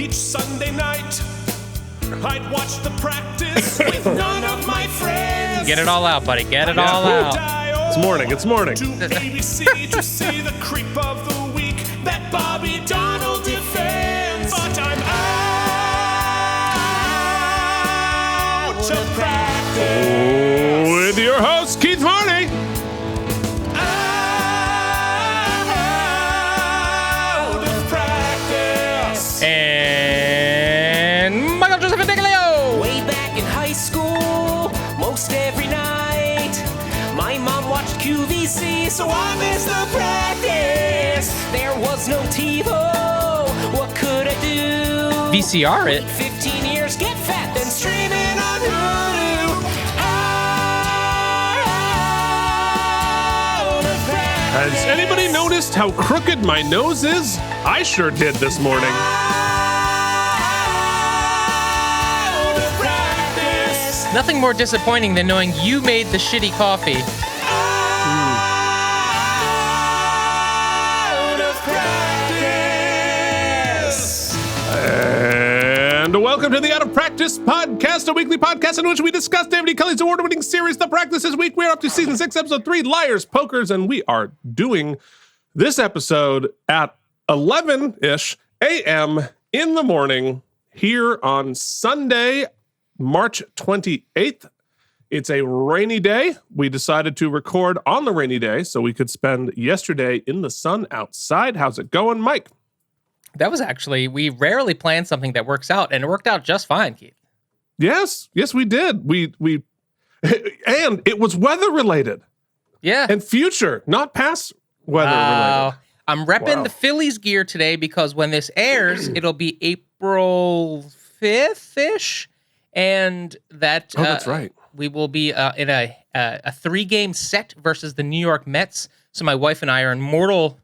Each Sunday night, I'd watch the practice with none of my friends. Get it all out, buddy. Get it all out. It's morning. It's morning. To ABC to see the creep of the week that Bobby Donald defends. But I'm out of practice. With your host, Keith Varney. Out of practice. And Michael Joseph Indiglio. Way back in high school, most every night, my mom watched QVC, so I missed the practice. There was no TiVo, what could I do? VCR it. 15 years, get fat, then streaming on Hulu. Out of practice. Has anybody noticed how crooked my nose is? I sure did this morning. Out of practice. Nothing more disappointing than knowing you made the shitty coffee. Out of practice. And welcome to the Out of Practice Podcast, a weekly podcast in which we discuss David E. Kelly's award-winning series, The Practice. This week, we are up to Season 6, Episode 3, Liars, Pokers, and we are doing this episode at 11-ish a.m. in the morning here on Sunday, March 28th. It's a rainy day. We decided to record on the rainy day so we could spend yesterday in the sun outside. How's it going, Mike? That was actually, we rarely plan something that works out, and it worked out just fine, Keith. Yes, we did. We and it was weather related. Yeah. And future, not past weather related. I'm repping Wow. the Phillies gear today because when this airs, it'll be April 5th-ish, and that That's right. we will be in a 3-game set versus the New York Mets. So my wife and I are in mortal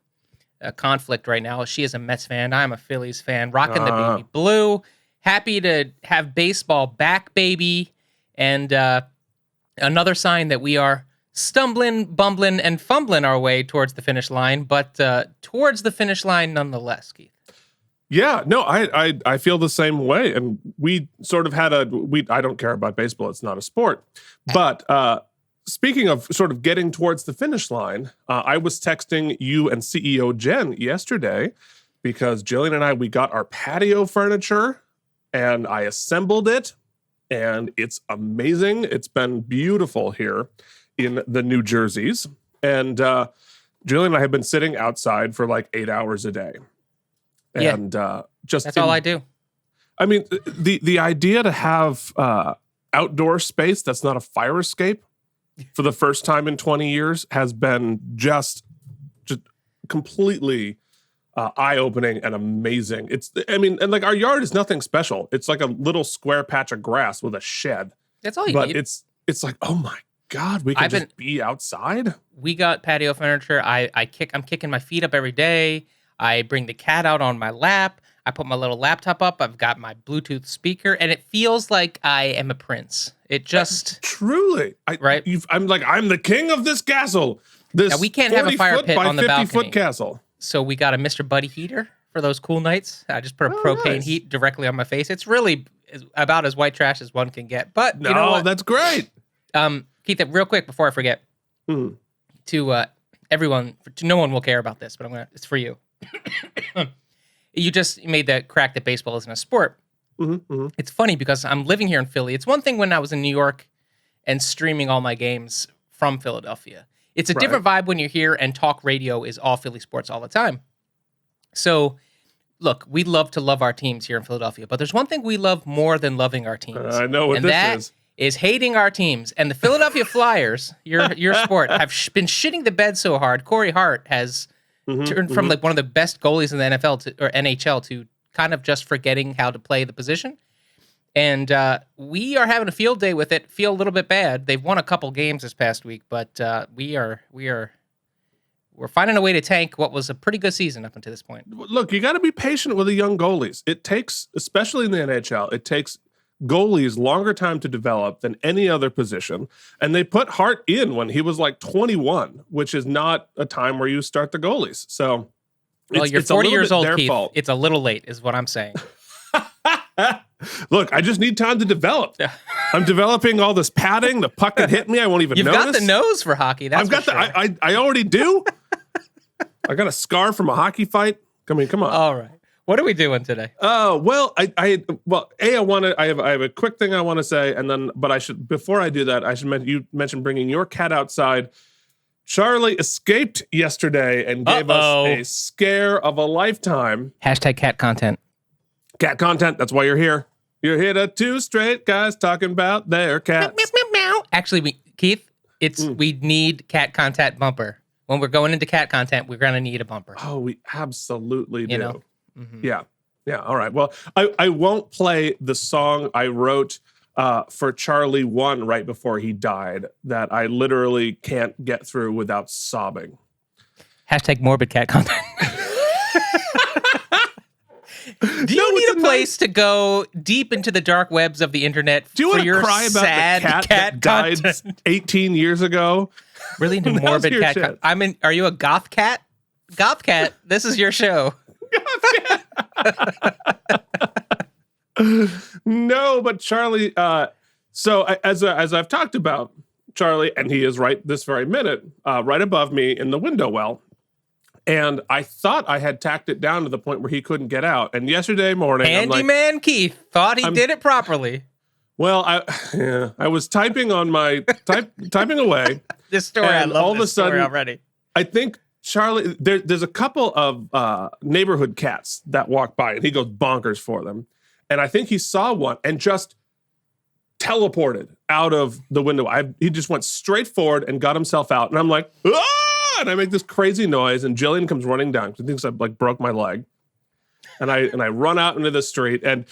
conflict right now. She is a Mets fan. I'm a Phillies fan. Rocking the baby blue. Happy to have baseball back, baby. And another sign that we are stumbling, bumbling, and fumbling our way towards the finish line, but towards the finish line nonetheless, Keith. Yeah, no, I feel the same way. And we sort of had I don't care about baseball. It's not a sport. But speaking of sort of getting towards the finish line, I was texting you and CEO Jen yesterday because Jillian and we got our patio furniture and I assembled it and it's amazing. It's been beautiful here in the New Jerseys. And Jillian and I have been sitting outside for like 8 hours a day. And just that's all I do. I mean, the idea to have outdoor space that's not a fire escape for the first time in 20 years has been just completely eye-opening and amazing. And like our yard is nothing special. It's like a little square patch of grass with a shed. That's all you But need. it's like, oh my God, we can just be outside. We got patio furniture. I'm kicking my feet up every day. I bring the cat out on my lap. I put my little laptop up. I've got my Bluetooth speaker, and it feels like I am a prince. It just truly, right. I'm the king of this castle. This now, we can't have a fire pit on the balcony. 50-foot castle. So we got a Mr. Buddy heater for those cool nights. I just put a propane nice. heat directly on my face. It's really about as white trash as one can get. But No, you know what? that's great. Keith, real quick before I forget, to everyone, no one will care about this, but it's for you. You just made the crack that baseball isn't a sport. It's funny because I'm living here in Philly. It's one thing when I was in New York and streaming all my games from Philadelphia. It's a different vibe when you're here and talk radio is all Philly sports all the time. So, look, we love to love our teams here in Philadelphia, but there's one thing we love more than loving our teams. I know what and this that is hating our teams. And the Philadelphia Flyers, your sport, have been shitting the bed so hard. Corey Hart has turned from like one of the best goalies in the NFL or NHL to kind of just forgetting how to play the position. And we are having a field day with it. Feel a little bit bad. They've won a couple games this past week, but we're finding a way to tank what was a pretty good season up until this point. Look, you got to be patient with the young goalies. It takes, especially in the NHL, it takes goalies longer time to develop than any other position. And they put Hart in when he was like 21, which is not a time where you start the goalies. So well, you're it's a 40 little years bit old, their Keith. fault. It's a little late is what I'm saying. Look, I just need time to develop. I'm developing all this padding. The puck can hit me. I won't even notice. You've got the nose for hockey. That's I've got for sure. I already do. I got a scar from a hockey fight. I mean, come on. All right. What are we doing today? Oh, well, I have a quick thing I want to say, and then, but before I do that, I should mention, you mentioned bringing your cat outside. Charlie escaped yesterday and gave us a scare of a lifetime. Hashtag cat content. Cat content. That's why you're here. You're here to two straight guys talking about their cats. Actually, Keith, we need cat content bumper. When we're going into cat content, we're going to need a bumper. Oh, we absolutely do. You know? Mm-hmm. Yeah. Yeah. All right. Well, I won't play the song I wrote for Charlie 1 right before he died that I literally can't get through without sobbing. Hashtag morbid cat content. Do you need a place to go deep into the dark webs of the internet Do you for want to your cry about sad the cat that died content? 18 years ago? Really into morbid your cat shit. Are you a goth cat? Goth cat, this is your show. No, but Charlie, so as I've talked about, Charlie, and he is right this very minute, right above me in the window well. And I thought I had tacked it down to the point where he couldn't get out. And yesterday morning, Handyman Keith thought he did it properly. Well, I was typing on my typing away. This story, I love all this of a sudden, story already. I think Charlie, there's a couple of neighborhood cats that walk by, and he goes bonkers for them. And I think he saw one and just teleported out of the window. He just went straight forward and got himself out. And I'm like, ah! And I make this crazy noise, and Jillian comes running down. She thinks I broke my leg. And I run out into the street, and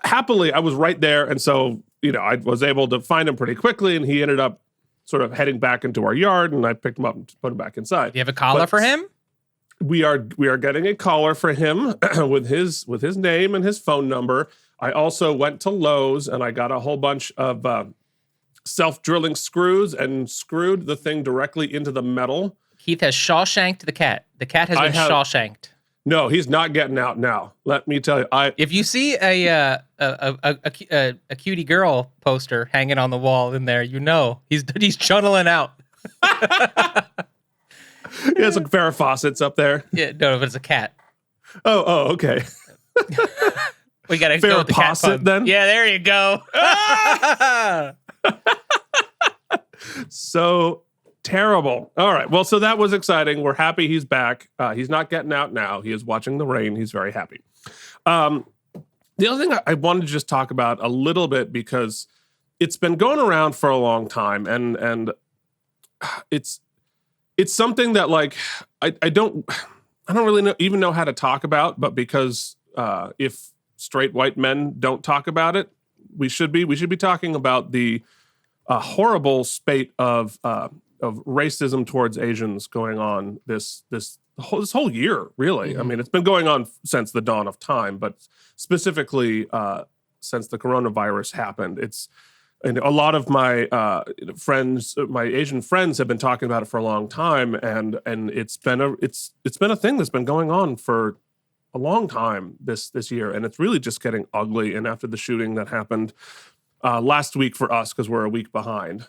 happily I was right there. And so, I was able to find him pretty quickly, and he ended up sort of heading back into our yard, and I picked him up and put him back inside. Do you have a collar for him? We are getting a collar for him with his name and his phone number. I also went to Lowe's, and I got a whole bunch of self-drilling screws and screwed the thing directly into the metal. Keith has Shawshanked the cat. The cat has been Shawshanked. No, he's not getting out now. Let me tell you. If you see a cutie girl poster hanging on the wall in there, he's chunneling out. He has a pair of faucets up there. Yeah, no, but it's a cat. Oh, okay. We gotta go with the cat pun. Then? Yeah, there you go. So terrible. All right. Well, so that was exciting. We're happy he's back. He's not getting out now. He is watching the rain. He's very happy. The other thing I wanted to just talk about a little bit, because it's been going around for a long time, and it's something that I don't really even know how to talk about, but because if straight white men don't talk about it, we should be talking about the horrible spate of racism towards Asians going on this whole year, really. Mm-hmm. I mean, it's been going on since the dawn of time, but specifically since the coronavirus happened. And a lot of my friends, my Asian friends, have been talking about it for a long time, and it's been a thing that's been going on for a long time this year, and it's really just getting ugly. And after the shooting that happened last week for us, because we're a week behind.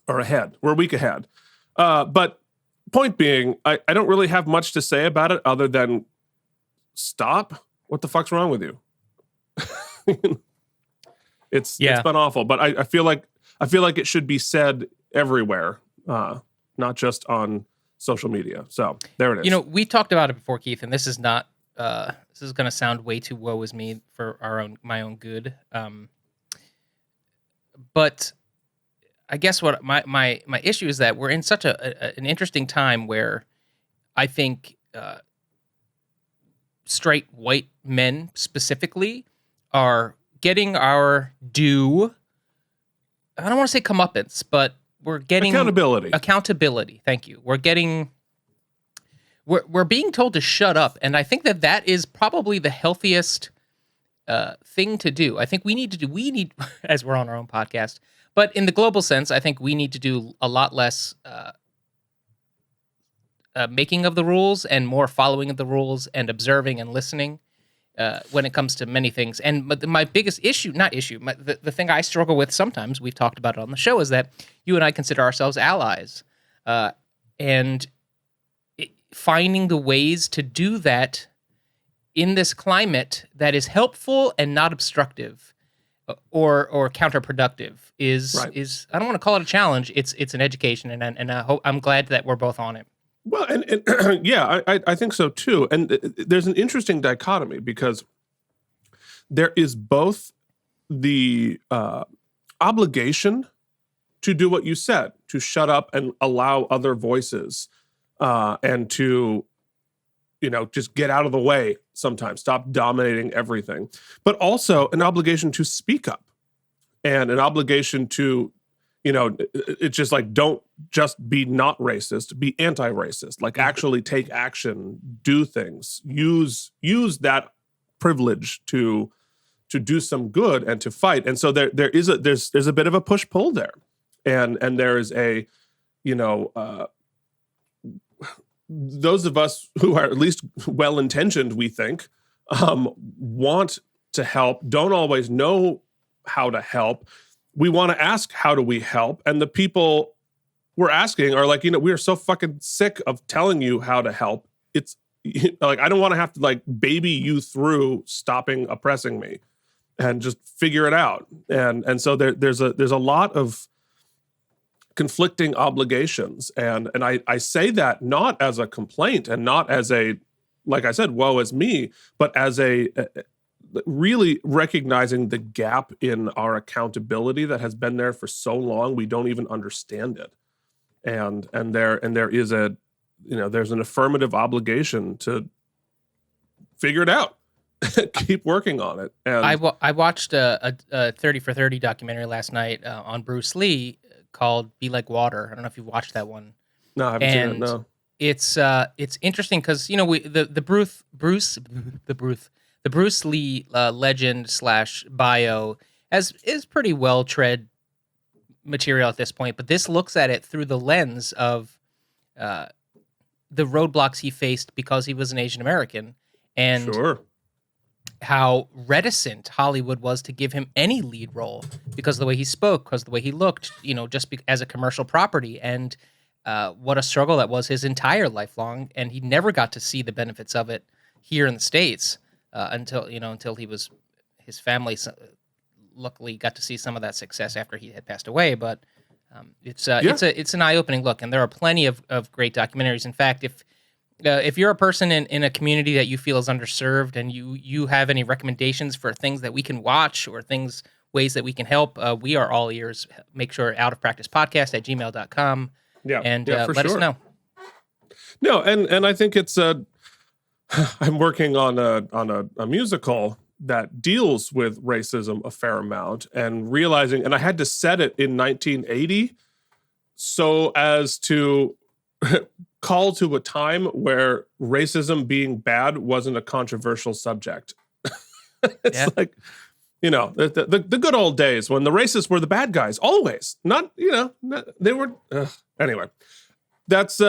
Or ahead. We're a week ahead. But point being, I don't really have much to say about it other than stop. What the fuck's wrong with you? It's been awful. But I feel like it should be said everywhere, not just on social media. So there it is. We talked about it before, Keith, and this is not this is gonna sound way too woe is me for my own good. But I guess what my issue is that we're in such an interesting time where I think straight white men specifically are getting our due. I don't want to say comeuppance, but we're getting accountability. Thank you. We're being told to shut up, and I think that is probably the healthiest thing to do. I think we need as we're on our own podcast. But in the global sense, I think we need to do a lot less making of the rules and more following of the rules and observing and listening. when it comes to many things. But my biggest issue, the thing I struggle with sometimes, we've talked about it on the show, is that you and I consider ourselves allies. And finding the ways to do that in this climate that is helpful and not obstructive or counterproductive is I don't want to call it a challenge. It's an education, and I'm glad that we're both on it. Well, and yeah, I think so too. And there's an interesting dichotomy because there is both the obligation to do what you said, to shut up and allow other voices, and to, just get out of the way sometimes, stop dominating everything, but also an obligation to speak up and an obligation to, it's just like, don't just be not racist, be anti-racist, like actually take action, do things, use that privilege to do some good and to fight. And so there's a bit of a push-pull there. And there is a, those of us who are at least well-intentioned, we think, want to help, don't always know how to help. We want to ask, how do we help? And the people we're asking are like, we are so fucking sick of telling you how to help. It's like, I don't want to have to like baby you through stopping oppressing me and just figure it out. And so there's a lot of conflicting obligations. And I say that not as a complaint and not as a, like I said, woe is me, but as a really recognizing the gap in our accountability that has been there for so long, we don't even understand it. And there is there's an affirmative obligation to figure it out, keep working on it. And I watched a 30 for 30 documentary last night on Bruce Lee called "Be Like Water." I don't know if you watched that one. No, I haven't seen it. No, it's interesting because the Bruce Lee legend / bio is pretty well tread material at this point, but this looks at it through the lens of the roadblocks he faced because he was an Asian American, and how reticent Hollywood was to give him any lead role because of the way he spoke, because of the way he looked, as a commercial property, and what a struggle that was his entire lifelong, and he never got to see the benefits of it here in the States until his family luckily got to see some of that success after he had passed away. But it's an eye-opening look, and there are plenty of great documentaries. In fact, if you're a person in a community that you feel is underserved and you have any recommendations for things that we can watch or ways that we can help, we are all ears. Make sure outofpracticepodcast@gmail.com. Let us know. No, and I think it's I'm working on a musical that deals with racism a fair amount, and realizing, and I had to set it in 1980 so as to call to a time where racism being bad wasn't a controversial subject. It's like, the good old days when the racists were the bad guys, always. They were, anyway. That's,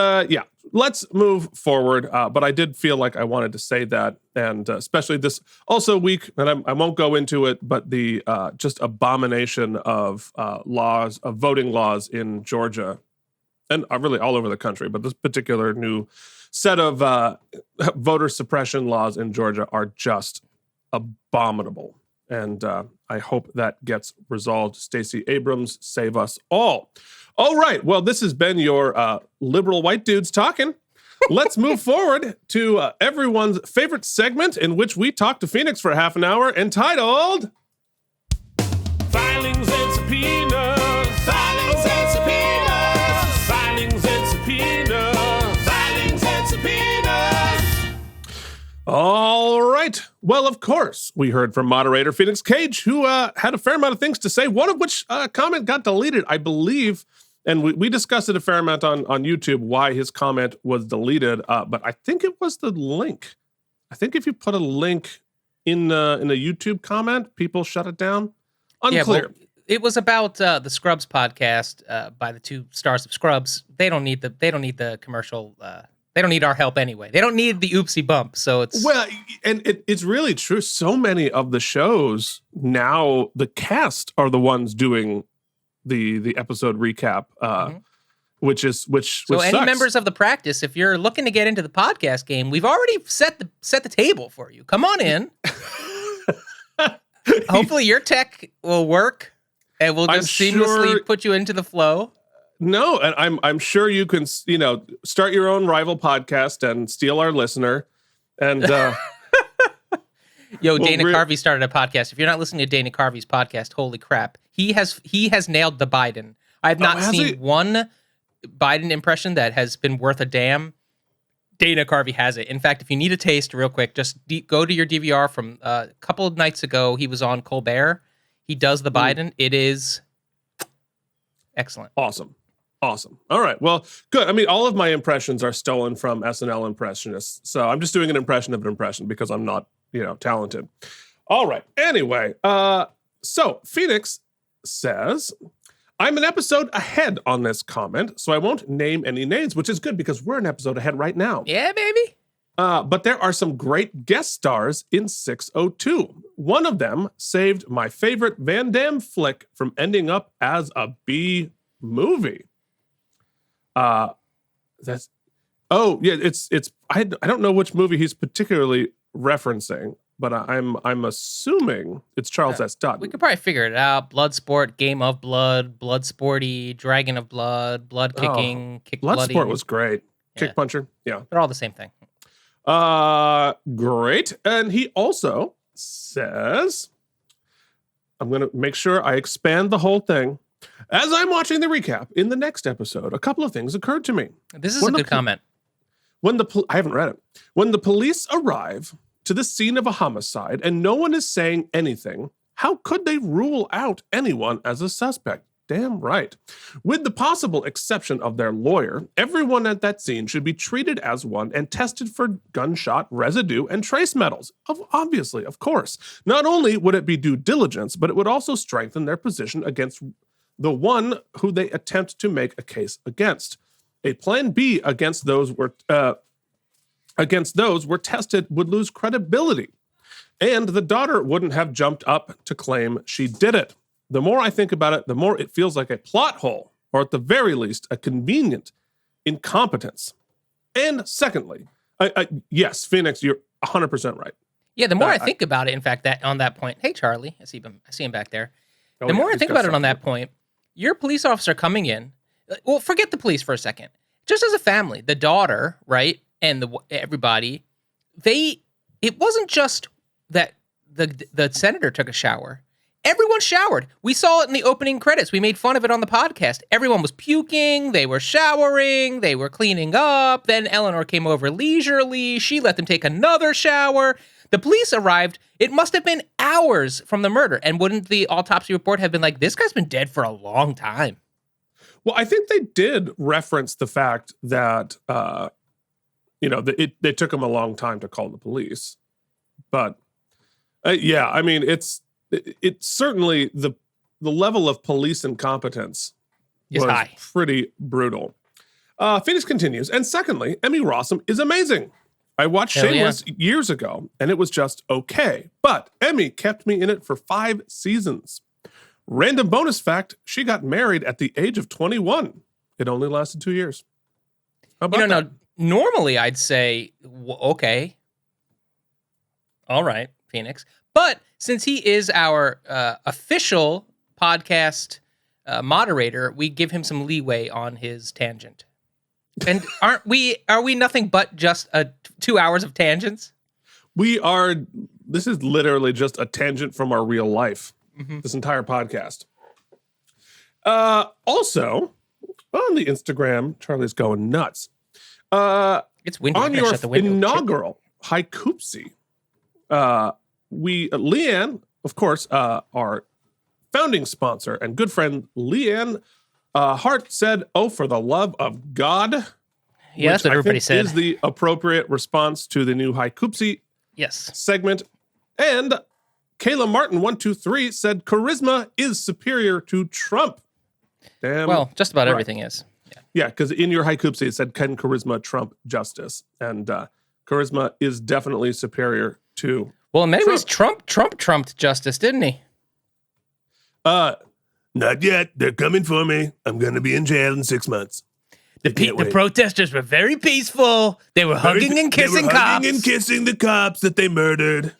let's move forward. But I did feel like I wanted to say that, and especially this also week, and I won't go into it, but the just abomination of voting laws in Georgia, and really all over the country, but this particular new set of voter suppression laws in Georgia are just abominable. And I hope that gets resolved. Stacey Abrams, save us all. All right. Well, this has been your liberal white dudes talking. Let's move forward to everyone's favorite segment, in which we talk to Phoenix for half an hour, entitled Filings and Subpoenas. Filings and Subpoenas. Filings and Subpoenas. Filings and Subpoenas. All right. Well, of course, we heard from moderator Phoenix Cage, who had a fair amount of things to say, one of which comment got deleted, I believe. And we discussed it a fair amount on YouTube, why his comment was deleted. But I think it was the link. I think if you put a link in a YouTube comment, people shut it down. Unclear. Yeah, well, it was about the Scrubs podcast by the two stars of Scrubs. They don't need the commercial They don't need our help anyway. They don't need the oopsie bump. So it's well, and it's really true. So many of the shows now, the cast are the ones doing the episode recap, which so any sucks. members of the practice, if you're looking to get into the podcast game, we've already set the table for you. Come on in. Hopefully your tech will work, and we'll just seamlessly put you into the flow. No, and I'm sure you can, start your own rival podcast and steal our listener. And Dana Carvey started a podcast. If you're not listening to Dana Carvey's podcast, holy crap. He has nailed the Biden. I have not seen one Biden impression that has been worth a damn. Dana Carvey has it. In fact, if you need a taste real quick, just go to your DVR from a couple of nights ago. He was on Colbert. He does the Biden. It is excellent. Awesome. All right. Well, good. I mean, all of my impressions are stolen from SNL impressionists. So I'm just doing an impression of an impression because I'm not, talented. All right. Anyway, so Phoenix says, I'm an episode ahead on this comment, so I won't name any names, which is good because we're an episode ahead right now. Yeah, baby. But there are some great guest stars in 602. One of them saved my favorite Van Damme flick from ending up as a B movie. I don't know which movie he's particularly referencing, but I'm assuming it's Charles S. Dutton. We could probably figure it out. Bloodsport, Game of Blood, Bloodsporty, Dragon of Blood, Blood Kicking, Kick Bloody. Bloodsport was great. Yeah. Kick Puncher, yeah. They're all the same thing. Great. And he also says, I'm going to make sure I expand the whole thing. As I'm watching the recap in the next episode, a couple of things occurred to me. This is a good comment. I haven't read it. When the police arrive to the scene of a homicide and no one is saying anything, how could they rule out anyone as a suspect? Damn right. With the possible exception of their lawyer, everyone at that scene should be treated as one and tested for gunshot residue and trace metals. Obviously, of course. Not only would it be due diligence, but it would also strengthen their position against the one who they attempt to make a case against. A plan B against those were tested would lose credibility, and the daughter wouldn't have jumped up to claim she did it. The more I think about it, the more it feels like a plot hole, or at the very least, a convenient incompetence. And secondly, yes, Phoenix, you're 100% right. Yeah, the more I think about it, in fact, that on that point, hey, Charlie, I see him back there. The more I think about it on that point, you're a police officer coming in. Well, forget the police for a second. Just as a family, the daughter, right, and everybody, it wasn't just that the senator took a shower. Everyone showered. We saw it in the opening credits. We made fun of it on the podcast. Everyone was puking. They were showering. They were cleaning up. Then Eleanor came over leisurely. She let them take another shower. The police arrived. It must have been hours from the murder. And wouldn't the autopsy report have been like, this guy's been dead for a long time? Well, I think they did reference the fact that, they took him a long time to call the police. But, yeah, I mean, it's certainly the level of police incompetence was high. Pretty brutal. Phoenix continues. And secondly, Emmy Rossum is amazing. I watched Shameless years ago, and it was just okay. But Emmy kept me in it for 5 seasons. Random bonus fact, she got married at the age of 21. It only lasted 2 years. How about that? Now, normally I'd say, okay. All right, Phoenix. But since he is our official podcast moderator, we give him some leeway on his tangent. And are we nothing but just 2 hours of tangents? We are. This is literally just a tangent from our real life. Mm-hmm. This entire podcast. Also, on the Instagram, Charlie's going nuts. It's windy. On your inaugural HaikOOpsy, Leanne, of course, our founding sponsor and good friend Leanne Hart said, "Oh, for the love of God." Yeah, that's what everybody said. Is the appropriate response to the new HaikOOpsy segment. And Kayla Martin 123 said charisma is superior to Trump. Damn. Well, just about everything is. Yeah, because in your HaikOOpsy, it said, can charisma trump justice? And charisma is definitely superior to Well, in many ways, Trump trumped justice, didn't he? Not yet. They're coming for me. I'm going to be in jail in 6 months. The protesters were very peaceful. They were hugging and kissing cops. Hugging and kissing the cops that they murdered.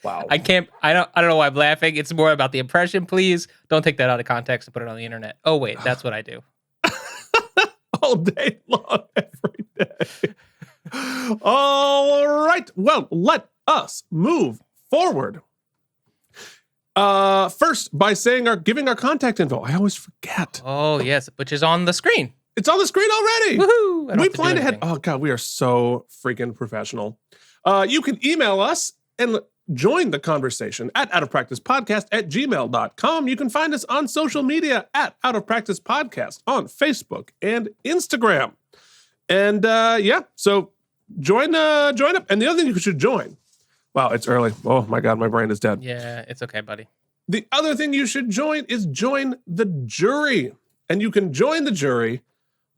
Wow. I don't know why I'm laughing. It's more about the impression. Please don't take that out of context and put it on the internet. Oh, wait, that's what I do. All day long, every day. All right. Well, let us move forward. First, by giving our contact info. I always forget. Oh, yes, which is on the screen. It's on the screen already. Woohoo! We planned ahead. Oh, God, we are so freaking professional. You can email us and join the conversation at outofpracticepodcast@gmail.com. You can find us on social media at Out of Practice Podcast on Facebook and Instagram. And so join up. And the other thing you should join. Wow, it's early. Oh my God, my brain is dead. Yeah, it's okay, buddy. The other thing you should join is join the jury. And you can join the jury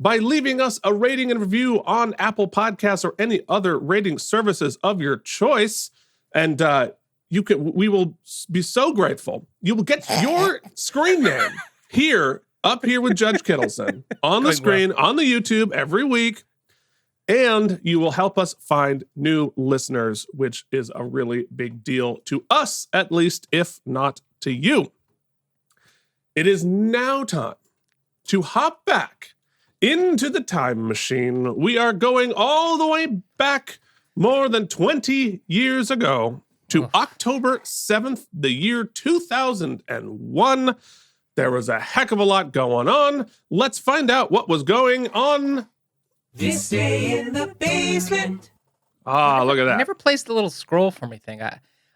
by leaving us a rating and review on Apple Podcasts or any other rating services of your choice. And we will be so grateful. You will get your screen name up here with Judge Kittleson on the screen, on the YouTube every week. And you will help us find new listeners, which is a really big deal to us, at least, if not to you. It is now time to hop back into the time machine. We are going all the way back more than 20 years ago to October 7th, the year 2001. There was a heck of a lot going on. Let's find out what was going on This day in the basement. look at that. I never placed the little scroll for me thing.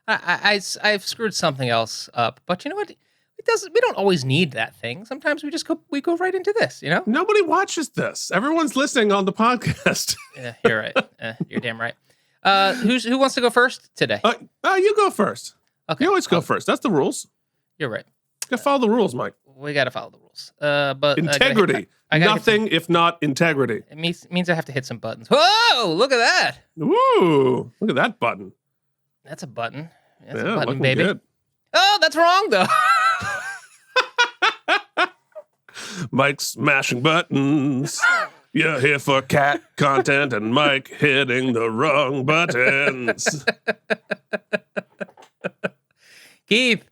I've screwed something else up, but you know what? We don't always need that thing. Sometimes we go right into this, you know? Nobody watches this. Everyone's listening on the podcast. Yeah, you're right. You're damn right. Who wants to go first today? You go first. Okay. You always go first. That's the rules. You're right. You gotta follow the rules, Mike. We got to follow the rules. But Integrity. I gotta Nothing if not integrity. It means I have to hit some buttons. Whoa! Look at that. Ooh, look at that button. That's a button. That's Yeah, a button, looking baby. good. Oh, that's wrong though. Mike smashing buttons. You're here for cat content and Mike hitting the wrong buttons. Keith,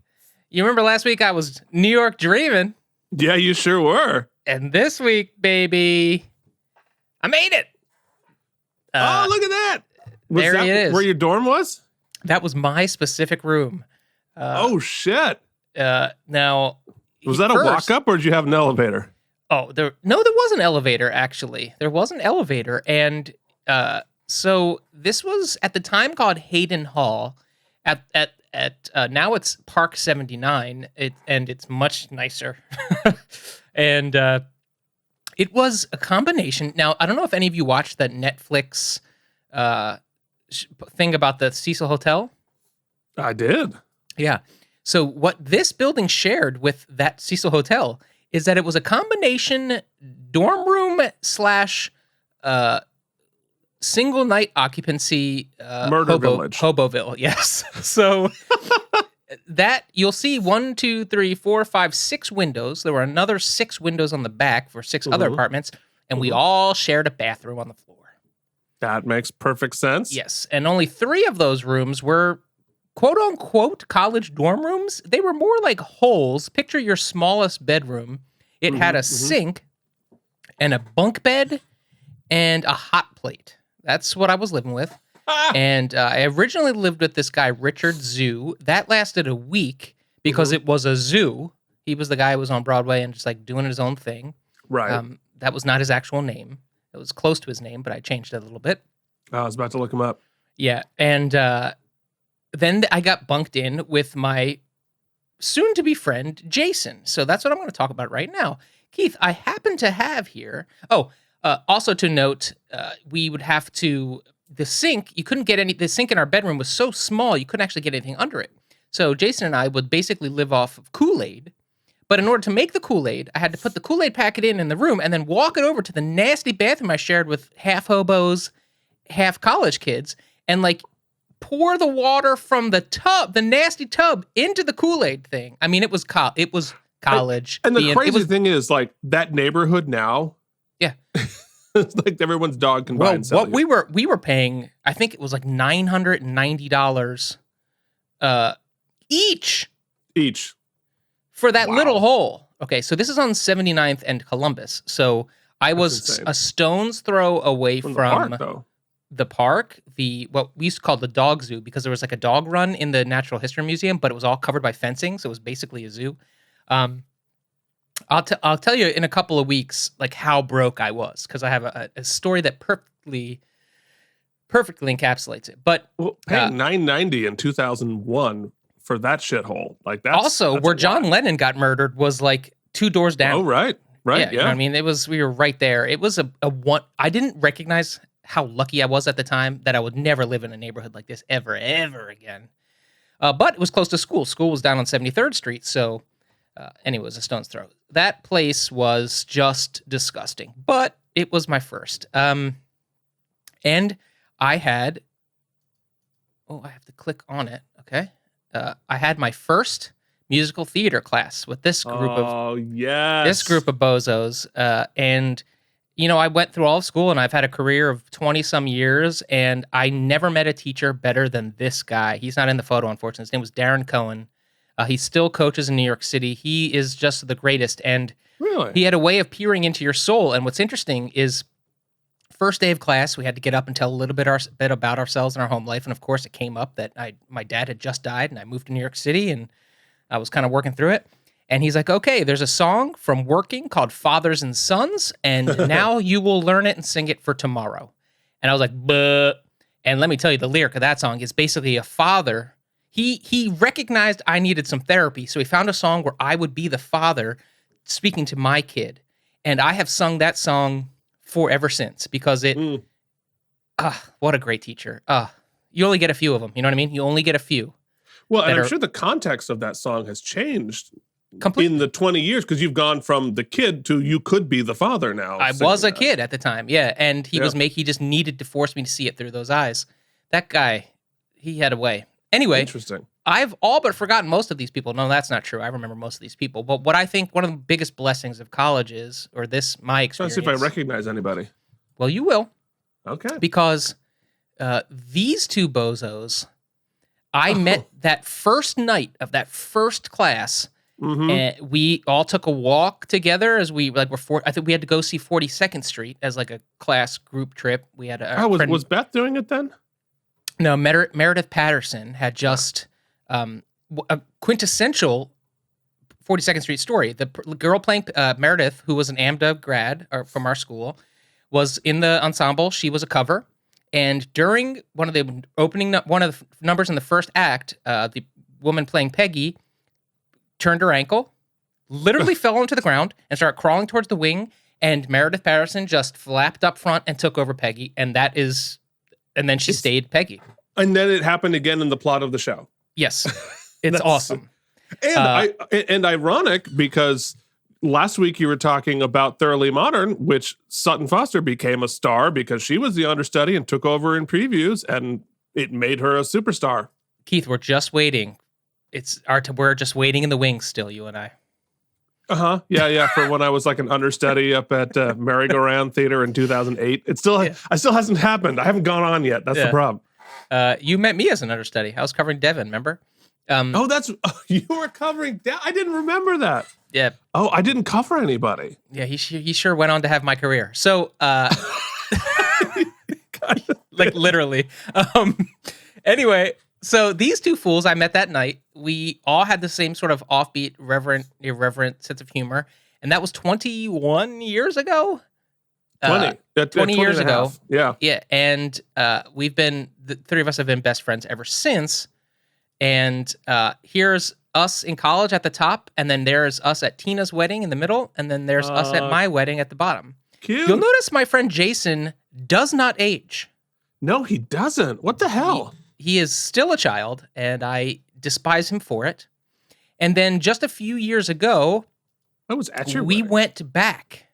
you remember last week I was New York dreaming, Yeah, you sure were. and this week, baby, I made it. Oh, look at that. Was there that it is. where your dorm was? That was my specific room. Oh, shit. Now, Was that a walk-up or did you have an elevator? Oh, there was an elevator, actually. There was an elevator. And so this was at the time called Hayden Hall. Now it's Park 79, and it's much nicer. And it was a combination. Now, I don't know if any of you watched that Netflix thing about the Cecil Hotel. I did. Yeah. So what this building shared with that Cecil Hotel is that it was a combination dorm room / single night occupancy Murder village. Hoboville, yes. So that you'll see 1, 2, 3, 4, 5, 6 windows. There were another 6 windows on the back for 6 other apartments, and we all shared a bathroom on the floor. That makes perfect sense. Yes, and only 3 of those rooms were quote unquote college dorm rooms. They were more like holes. Picture your smallest bedroom. It had a sink and a bunk bed and a hot plate. That's what I was living with. And I originally lived with this guy, Richard Zoo. That lasted a week because it was a zoo. He was the guy who was on Broadway and just like doing his own thing. Right. That was not his actual name. It was close to his name, but I changed it a little bit. I was about to look him up. Yeah. And then I got bunked in with my soon-to-be friend, Jason. So that's what I'm going to talk about right now. Keith, I happen to have here... also to note, we would have to... The sink, you couldn't get any... The sink in our bedroom was so small, you couldn't actually get anything under it. So Jason and I would basically live off of Kool-Aid, But in order to make the Kool-Aid, I had to put the Kool-Aid packet in the room and then walk it over to the nasty bathroom I shared with half hobos, half college kids, and like pour the water from the tub, the nasty tub, into the Kool-Aid thing. I mean, it was college. And the crazy thing is, like, that neighborhood now, yeah, it's like everyone's dog can buy and sell. What we were paying, I think it was like $990 each for that little hole. Okay, so this is on 79th and Columbus. So I was a stone's throw away from the park, what we used to call the dog zoo, because there was like a dog run in the Natural History Museum, but it was all covered by fencing, so it was basically a zoo. I'll tell you in a couple of weeks like how broke I was, because I have a story that perfectly encapsulates it. But paying $990 in 2001 for that shithole, like that's also where John Lennon got murdered was like 2 doors down. Oh, right. Yeah. You know what I mean, we were right there. It was a one. I didn't recognize how lucky I was at the time that I would never live in a neighborhood like this ever again. But it was close to school. School was down on 73rd Street, so anyway, it was a stone's throw. That place was just disgusting, but it was my first. And I had. Oh, I have to click on it. Okay. I had my first musical theater class with this group of bozos, and you know, I went through all of school and I've had a career of 20 some years, and I never met a teacher better than this guy. He's not in the photo, unfortunately. His name was Darren Cohen. He still coaches in New York City. He is just the greatest, and he had a way of peering into your soul. And what's interesting is, first day of class, we had to get up and tell a little bit about ourselves and our home life. And of course, it came up that my dad had just died, and I moved to New York City, and I was kind of working through it. And he's like, okay, there's a song from Working called Fathers and Sons, and now you will learn it and sing it for tomorrow. And I was like, but, and let me tell you, the lyric of that song is basically a father. He recognized I needed some therapy, so he found a song where I would be the father speaking to my kid. And I have sung that song forever since, because what a great teacher. You only get a few of them, you know what I mean? You only get a few. Well, and I'm sure the context of that song has changed completely in the 20 years, because you've gone from the kid to you could be the father now. I was a kid at the time, yeah, and he just needed to force me to see it through those eyes. That guy, he had a way. Anyway, interesting. I've all but forgotten most of these people. No, that's not true. I remember most of these people. But what I think one of the biggest blessings of college is, or my experience. Let's see if I recognize anybody. Well, you will. Okay. Because these two bozos, I met that first night of that first class. Mm-hmm. And we all took a walk together as I think we had to go see 42nd Street as like a class group trip. We had was Beth doing it then? No, Meredith Patterson had just a quintessential 42nd Street story. The girl playing Meredith, who was an AMDA grad from our school, was in the ensemble. She was a cover, and during one of the numbers in the first act, the woman playing Peggy turned her ankle, literally fell onto the ground, and started crawling towards the wing. And Meredith Patterson just flapped up front and took over Peggy, and then she stayed Peggy. And then it happened again in the plot of the show. Yes. It's awesome. And ironic, because last week you were talking about Thoroughly Modern, which Sutton Foster became a star because she was the understudy and took over in previews, and it made her a superstar. Keith, we're just waiting. We're just waiting in the wings still, you and I. Uh-huh. Yeah. For when I was like an understudy up at Merry-Go-Round Theater in 2008. It still hasn't happened. I haven't gone on yet. That's the problem. You met me as an understudy. I was covering Devin, remember? You were covering Devin. I didn't remember that. Yeah. Oh, I didn't cover anybody. Yeah, he sure went on to have my career. So, like literally. Anyway, so these two fools I met that night, we all had the same sort of offbeat, irreverent sense of humor. And that was 21 years ago. 20 years ago. Yeah. Yeah. And the three of us have been best friends ever since. And here's us in college at the top. And then there's us at Tina's wedding in the middle. And then there's us at my wedding at the bottom. Cute. You'll notice my friend Jason does not age. No, he doesn't. What the hell? He is still a child, and I despise him for it. And then just a few years ago, I was at your We wedding. went back.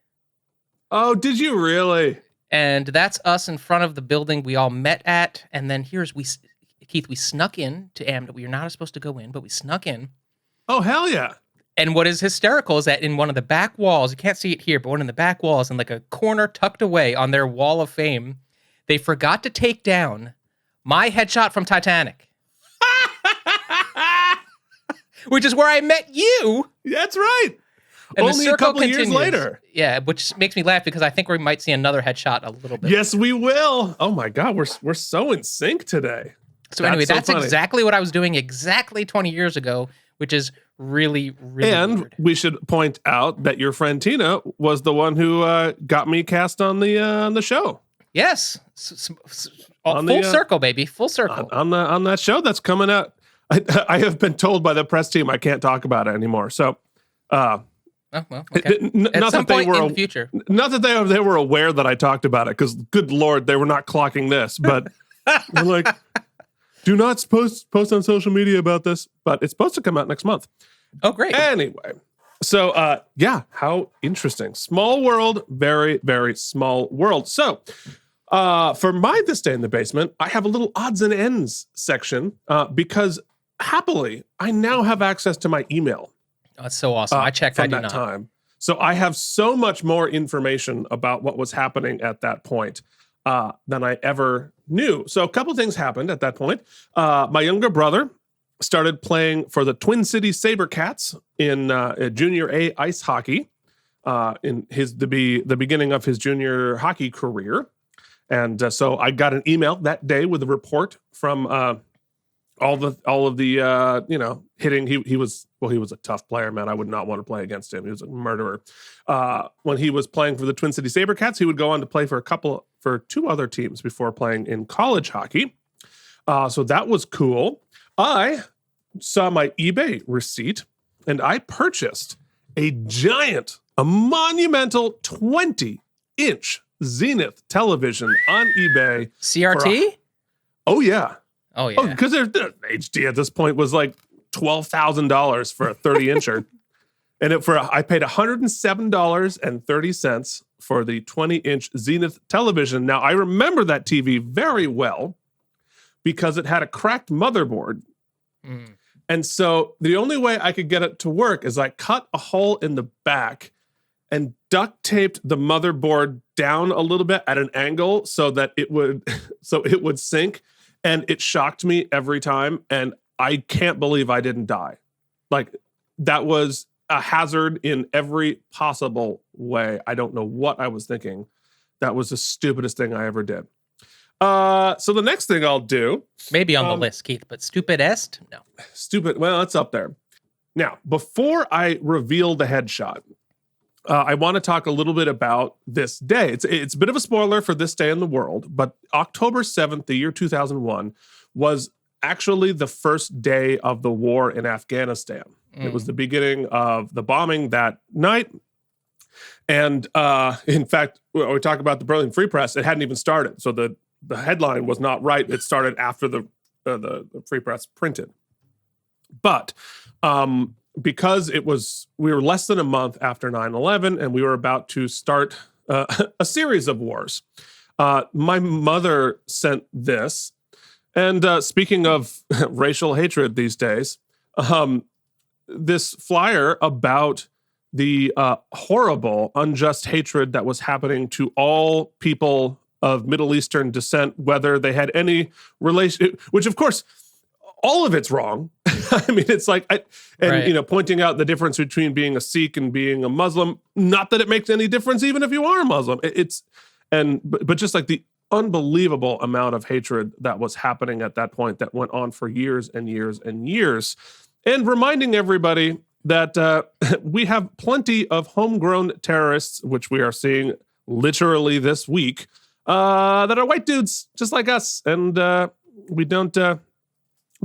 Oh, did you really? And that's us in front of the building we all met at. And then Keith, we snuck in to Amd. We were not supposed to go in, but we snuck in. Oh, hell yeah. And what is hysterical is that in one of the back walls, you can't see it here, but one of the back walls in like a corner tucked away on their wall of fame, they forgot to take down my headshot from Titanic. Which is where I met you. That's right. And Only a couple of years later. Yeah, which makes me laugh because I think we might see another headshot a little bit. Yes, we will. Oh my God, we're so in sync today. So anyway, that's funny. exactly what I was doing exactly 20 years ago, which is really, really And weird. we should point out that your friend Tina was the one who got me cast on the show. Yes. On Full the, circle, baby. Full circle. On that show that's coming out. I have been told by the press team I can't talk about it anymore. So, Oh, well, okay. not At some that they point were in the future. not that they were aware that I talked about it, because good Lord, they were not clocking this. But I'm like, do not post on social media about this. But it's supposed to come out next month. Oh, great. Anyway, so yeah, how interesting. Small world, very, very small world. So for my This Day in the Basement, I have a little odds and ends section because happily, I now have access to my email. Oh, that's so awesome. I checked. I from do that not. time. So I have so much more information about what was happening at that point than I ever knew. So a couple things happened at that point. My younger brother started playing for the Twin Cities SaberCats in Junior A ice hockey in the beginning of his junior hockey career. And so I got an email that day with a report from all of the hitting. He was a tough player, man. I would not want to play against him. He was a murderer. When he was playing for the Twin Cities SaberCats, he would go on to play for two other teams before playing in college hockey. So that was cool. I saw my eBay receipt and I purchased a monumental 20-inch Zenith television on eBay. CRT? Oh yeah. Oh, yeah. Oh, because their HD at this point was like $12,000 for a 30-incher. And I paid $107.30 for the 20-inch Zenith television. Now, I remember that TV very well because it had a cracked motherboard. Mm. And so the only way I could get it to work is I cut a hole in the back and duct taped the motherboard down a little bit at an angle so that it would sync. And it shocked me every time. And I can't believe I didn't die. Like, that was a hazard in every possible way. I don't know what I was thinking. That was the stupidest thing I ever did. So the next thing I'll do. Maybe on the list, Keith, but stupidest? No. Stupid. Well, it's up there. Now, before I reveal the headshot, I want to talk a little bit about this day. It's a bit of a spoiler for this day in the world, but October 7th, the year 2001, was actually the first day of the war in Afghanistan. It was the beginning of the bombing that night. And in fact, when we talk about the Berlin Free Press, it hadn't even started. So the headline was not right. It started after the Free Press printed. But because we were less than a month after 9/11 and we were about to start a series of wars. My mother sent this. And speaking of racial hatred these days, this flyer about the horrible, unjust hatred that was happening to all people of Middle Eastern descent, whether they had any relation, which of course, all of it's wrong. I mean, it's like, pointing out the difference between being a Sikh and being a Muslim. Not that it makes any difference, even if you are a Muslim. But just like the unbelievable amount of hatred that was happening at that point that went on for years and years and years, and reminding everybody that we have plenty of homegrown terrorists, which we are seeing literally this week, that are white dudes just like us, and we don't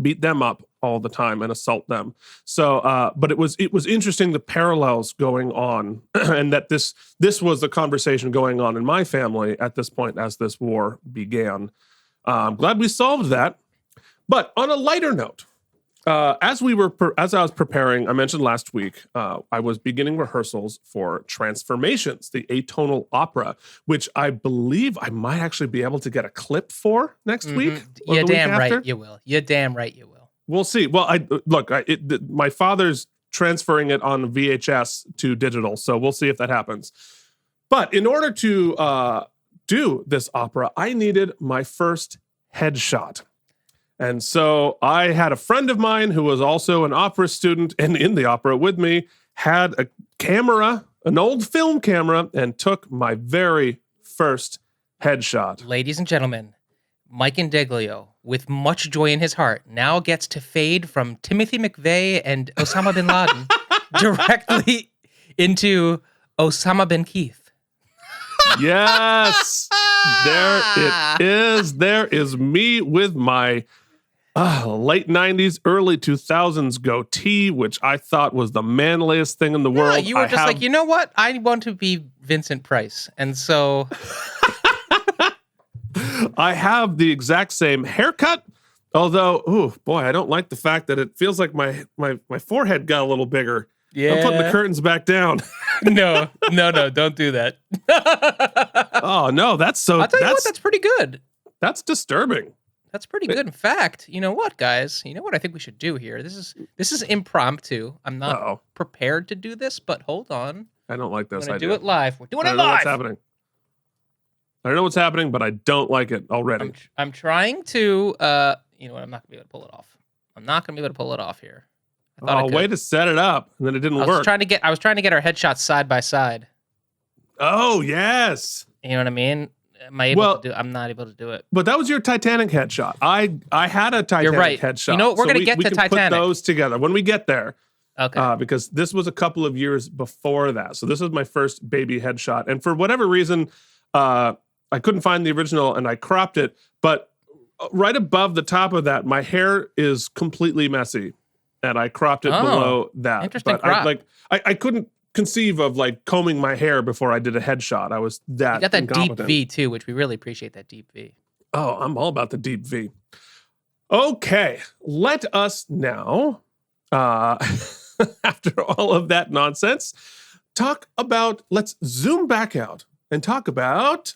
beat them up all the time and assault them. So, but it was interesting, the parallels going on, and that this was the conversation going on in my family at this point as this war began. I'm glad we solved that. But on a lighter note, as I was preparing, I mentioned last week, I was beginning rehearsals for Transformations, the atonal opera, which I believe I might actually be able to get a clip for next week. Yeah, damn right you will. You're damn right you will. We'll see. Well, my father's transferring it on VHS to digital, so we'll see if that happens. But in order to do this opera, I needed my first headshot. And so I had a friend of mine who was also an opera student and in the opera with me, had a camera, an old film camera, and took my very first headshot. Ladies and gentlemen, Mike Indeglio, with much joy in his heart, now gets to fade from Timothy McVeigh and Osama bin Laden directly into Osama bin Keith. Yes, there it is. There is me with my late 90s, early 2000s goatee, which I thought was the manliest thing in the world. You were like, you know what? I want to be Vincent Price. And so I have the exact same haircut. Although, oh boy, I don't like the fact that it feels like my forehead got a little bigger. Yeah. I'm putting the curtains back down. No, don't do that. Oh no, that's so. I'll tell you what, that's pretty good. That's disturbing. That's pretty good. In fact, you know what, guys? You know what I think we should do here? This is impromptu. I'm not prepared to do this, but hold on. I don't like this. I'm gonna do it live. We're doing it live. I don't know what's happening. I don't know what's happening, but I don't like it already. I'm trying to. You know what? I'm not gonna be able to pull it off. I'm not gonna be able to pull it off here. Way to set it up, and then it didn't work. I was trying to get our headshots side by side. Oh yes. You know what I mean? Am I able to do? I'm not able to do it. But that was your Titanic headshot. I had a Titanic headshot. You know what? We're gonna get to Titanic. Put those together when we get there. Okay. Because this was a couple of years before that, so this was my first baby headshot, and for whatever reason, I couldn't find the original, and I cropped it. But right above the top of that, my hair is completely messy, and I cropped it below that. Interesting but crop. I couldn't conceive of like combing my hair before I did a headshot. I was that. You got that incompetent. deep V too, which we really appreciate. That deep V. Oh, I'm all about the deep V. Okay, let us now, after all of that nonsense, let's zoom back out and talk about.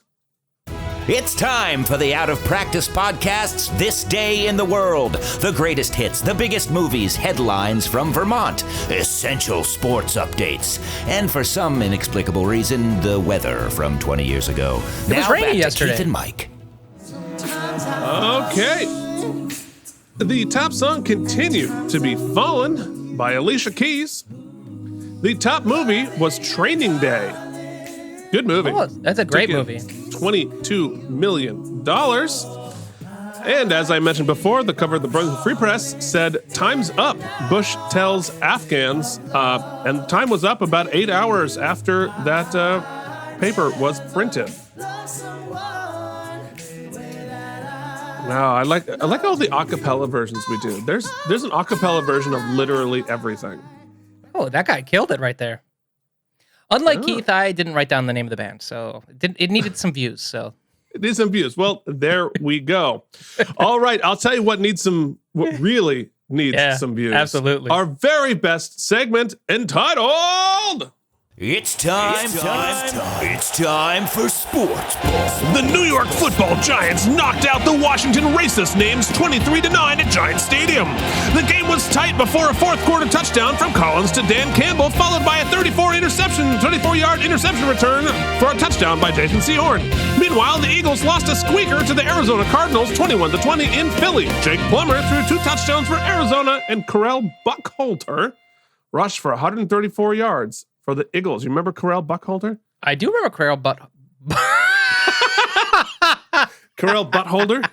It's time for the Out of Practice Podcast's This Day in the World. The greatest hits, the biggest movies, headlines from Vermont, essential sports updates, and for some inexplicable reason, the weather from 20 years ago. It was rainy yesterday. Keith and Mike. Okay. The top song continued to be Fallen by Alicia Keys. The top movie was Training Day. Good movie. Oh, that's a great movie. $22 million. And as I mentioned before, the cover of the Brunswick Free Press said, "Time's up," Bush tells Afghans. And time was up about 8 hours after that paper was printed. Now, I like all the acapella versions we do. There's an acapella version of literally everything. Oh, that guy killed it right there. Unlike Keith, I didn't write down the name of the band, so it needed some views. So it needs some views. Well, there we go. All right, I'll tell you what really needs some views. Absolutely. Our very best segment entitled It's time for Sportsball. The New York Football Giants knocked out the Washington racist names 23-9 at Giant Stadium. The game was tight before a fourth quarter touchdown from Collins to Dan Campbell, followed by a 24-yard interception return for a touchdown by Jason Sehorn. Meanwhile, the Eagles lost a squeaker to the Arizona Cardinals 21-20 in Philly. Jake Plummer threw 2 touchdowns for Arizona, and Correll Buckholter rushed for 134 yards. For the Eagles. You remember Correll Buckholter? I do remember Correll Correll Buttholder?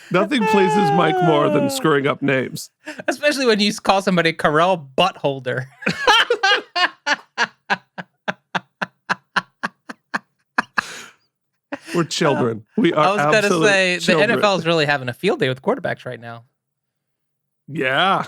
Nothing pleases Mike more than screwing up names. Especially when you call somebody Correll Buttholder. We're children. We are. I was going to say, children. the NFL is really having a field day with quarterbacks right now. Yeah.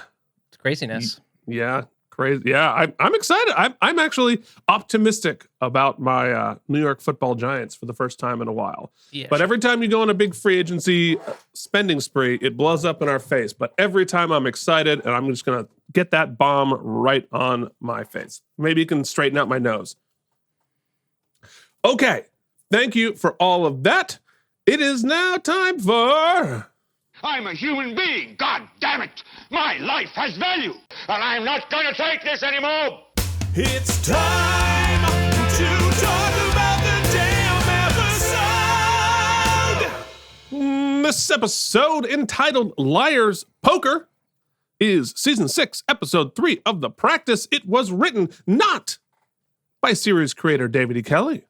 It's craziness. Yeah. Crazy. Yeah, I'm excited. I'm actually optimistic about my New York Football Giants for the first time in a while. Yeah, but sure. every time you go on a big free agency spending spree, it blows up in our face. But every time I'm excited, and I'm just going to get that bomb right on my face. Maybe you can straighten out my nose. Okay. Thank you for all of that. It is now time for... I'm a human being. God damn it. My life has value, and I'm not going to take this anymore. It's time to talk about the damn episode. This episode, entitled Liar's Poker, is Season 6, Episode 3 of The Practice. It was written not by series creator David E. Kelley,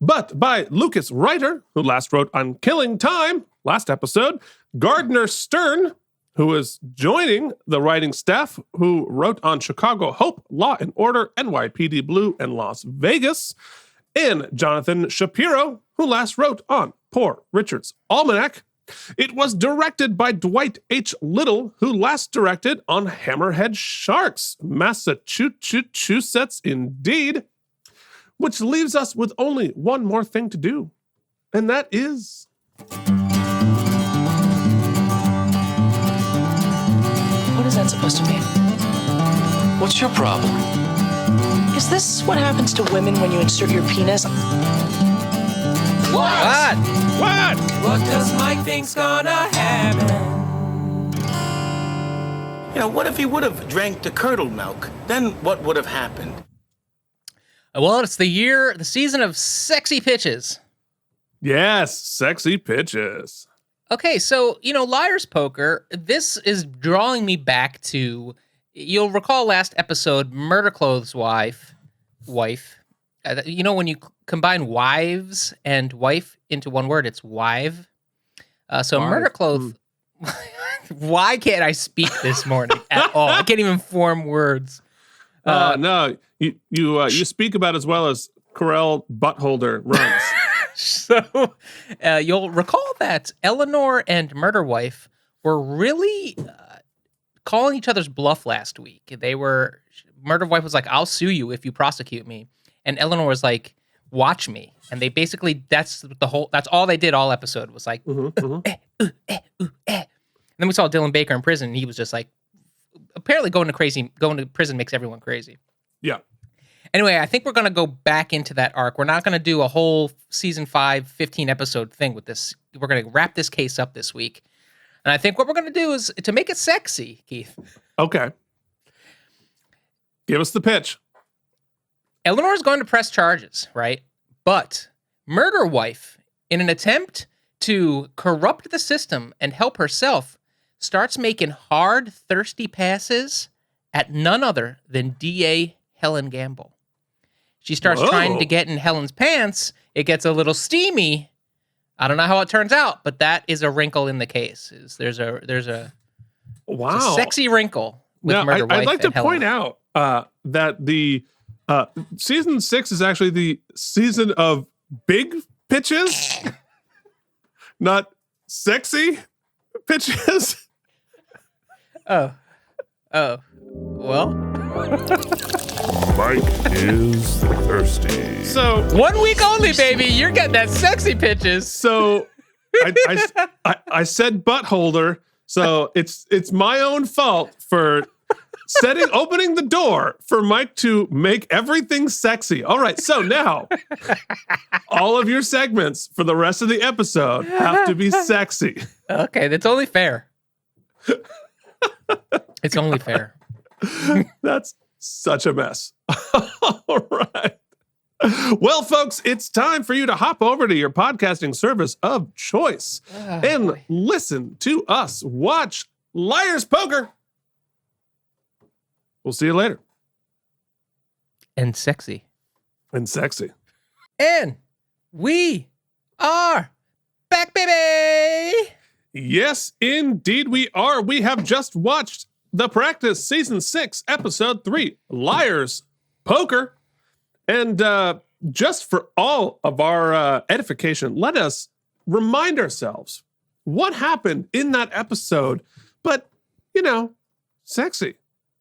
but by Lucas Reiter, who last wrote on Killing Time, last episode, Gardner Stern, who is joining the writing staff, who wrote on Chicago Hope, Law and Order, NYPD Blue, and Las Vegas, and Jonathan Shapiro, who last wrote on Poor Richard's Almanac. It was directed by Dwight H. Little, who last directed on Hammerhead Sharks, Massachusetts indeed, which leaves us with only one more thing to do, and that is... What is that supposed to mean? What's your problem? Is this what happens to women when you insert your penis? What? What does Mike think's gonna happen? You know, what if he would have drank the curdled milk? Then what would have happened? Well, it's the season of sexy pitches. Yes, sexy pitches. Okay, so, Liar's Poker, this is drawing me back to, you'll recall last episode, Murder Clothes wife. When you combine wives and wife into one word, it's wive. So Wive. Murder Clothes, why can't I speak this morning at all? I can't even form words. No, you speak about as well as Corel Buttholder runs. So you'll recall that Eleanor and Murder Wife were really calling each other's bluff last week. Murder Wife was like, "I'll sue you if you prosecute me," and Eleanor was like, "Watch me." And they basically that's all they did all episode was like, And then we saw Dylan Baker in prison, and he was just like, apparently going to prison makes everyone crazy. Yeah. Anyway, I think we're going to go back into that arc. We're not going to do a whole season 5, 15 episode thing with this. We're going to wrap this case up this week. And I think what we're going to do is to make it sexy, Keith. Okay. Give us the pitch. Eleanor's going to press charges, right? But Murder Wife, in an attempt to corrupt the system and help herself, starts making hard, thirsty passes at none other than DA Helen Gamble. She starts trying to get in Helen's pants. It gets a little steamy. I don't know how it turns out, but that is a wrinkle in the case. There's a sexy wrinkle with Murder Wife. I'd like to and Helen. point out that the season 6 is actually the season of big pitches, not sexy pitches. Oh, well. Mike is thirsty. So 1 week only, baby. You're getting that sexy pitches. So I said buttholder. So it's my own fault for opening the door for Mike to make everything sexy. All right. So now all of your segments for the rest of the episode have to be sexy. Okay, that's only fair. It's only fair. That's such a mess. All right. Well, folks, it's time for you to hop over to your podcasting service of choice and listen to us watch Liar's Poker. We'll see you later. And sexy. And sexy. And we are back, baby. Yes, indeed we are. We have just watched The Practice, Season 6, Episode 3, Liar's Poker. And just for all of our edification, let us remind ourselves what happened in that episode, but, sexy.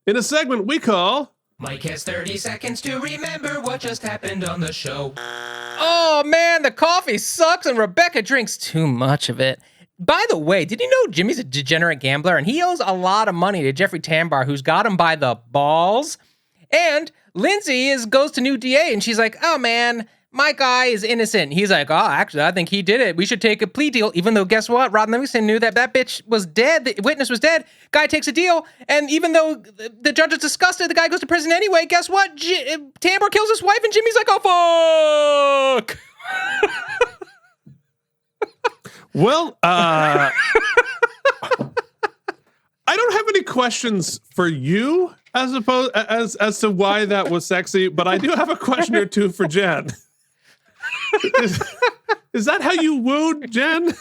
in a segment we call Mike has 30 seconds to remember what just happened on the show. Oh man, the coffee sucks and Rebecca drinks too much of it. By the way, did you know Jimmy's a degenerate gambler and he owes a lot of money to Jeffrey Tambar, who's got him by the balls? And Lindsay goes to new DA and she's like, oh man, my guy is innocent. He's like, oh, actually, I think he did it. We should take a plea deal, even though guess what? Rod Livingston knew that bitch was dead. The witness was dead. Guy takes a deal. And even though the judge is disgusted, the guy goes to prison anyway. Guess what? Tambar kills his wife and Jimmy's like, oh, fuck. Well, I don't have any questions for you as to why that was sexy, but I do have a question or two for Jen. Is that how you wooed Jen?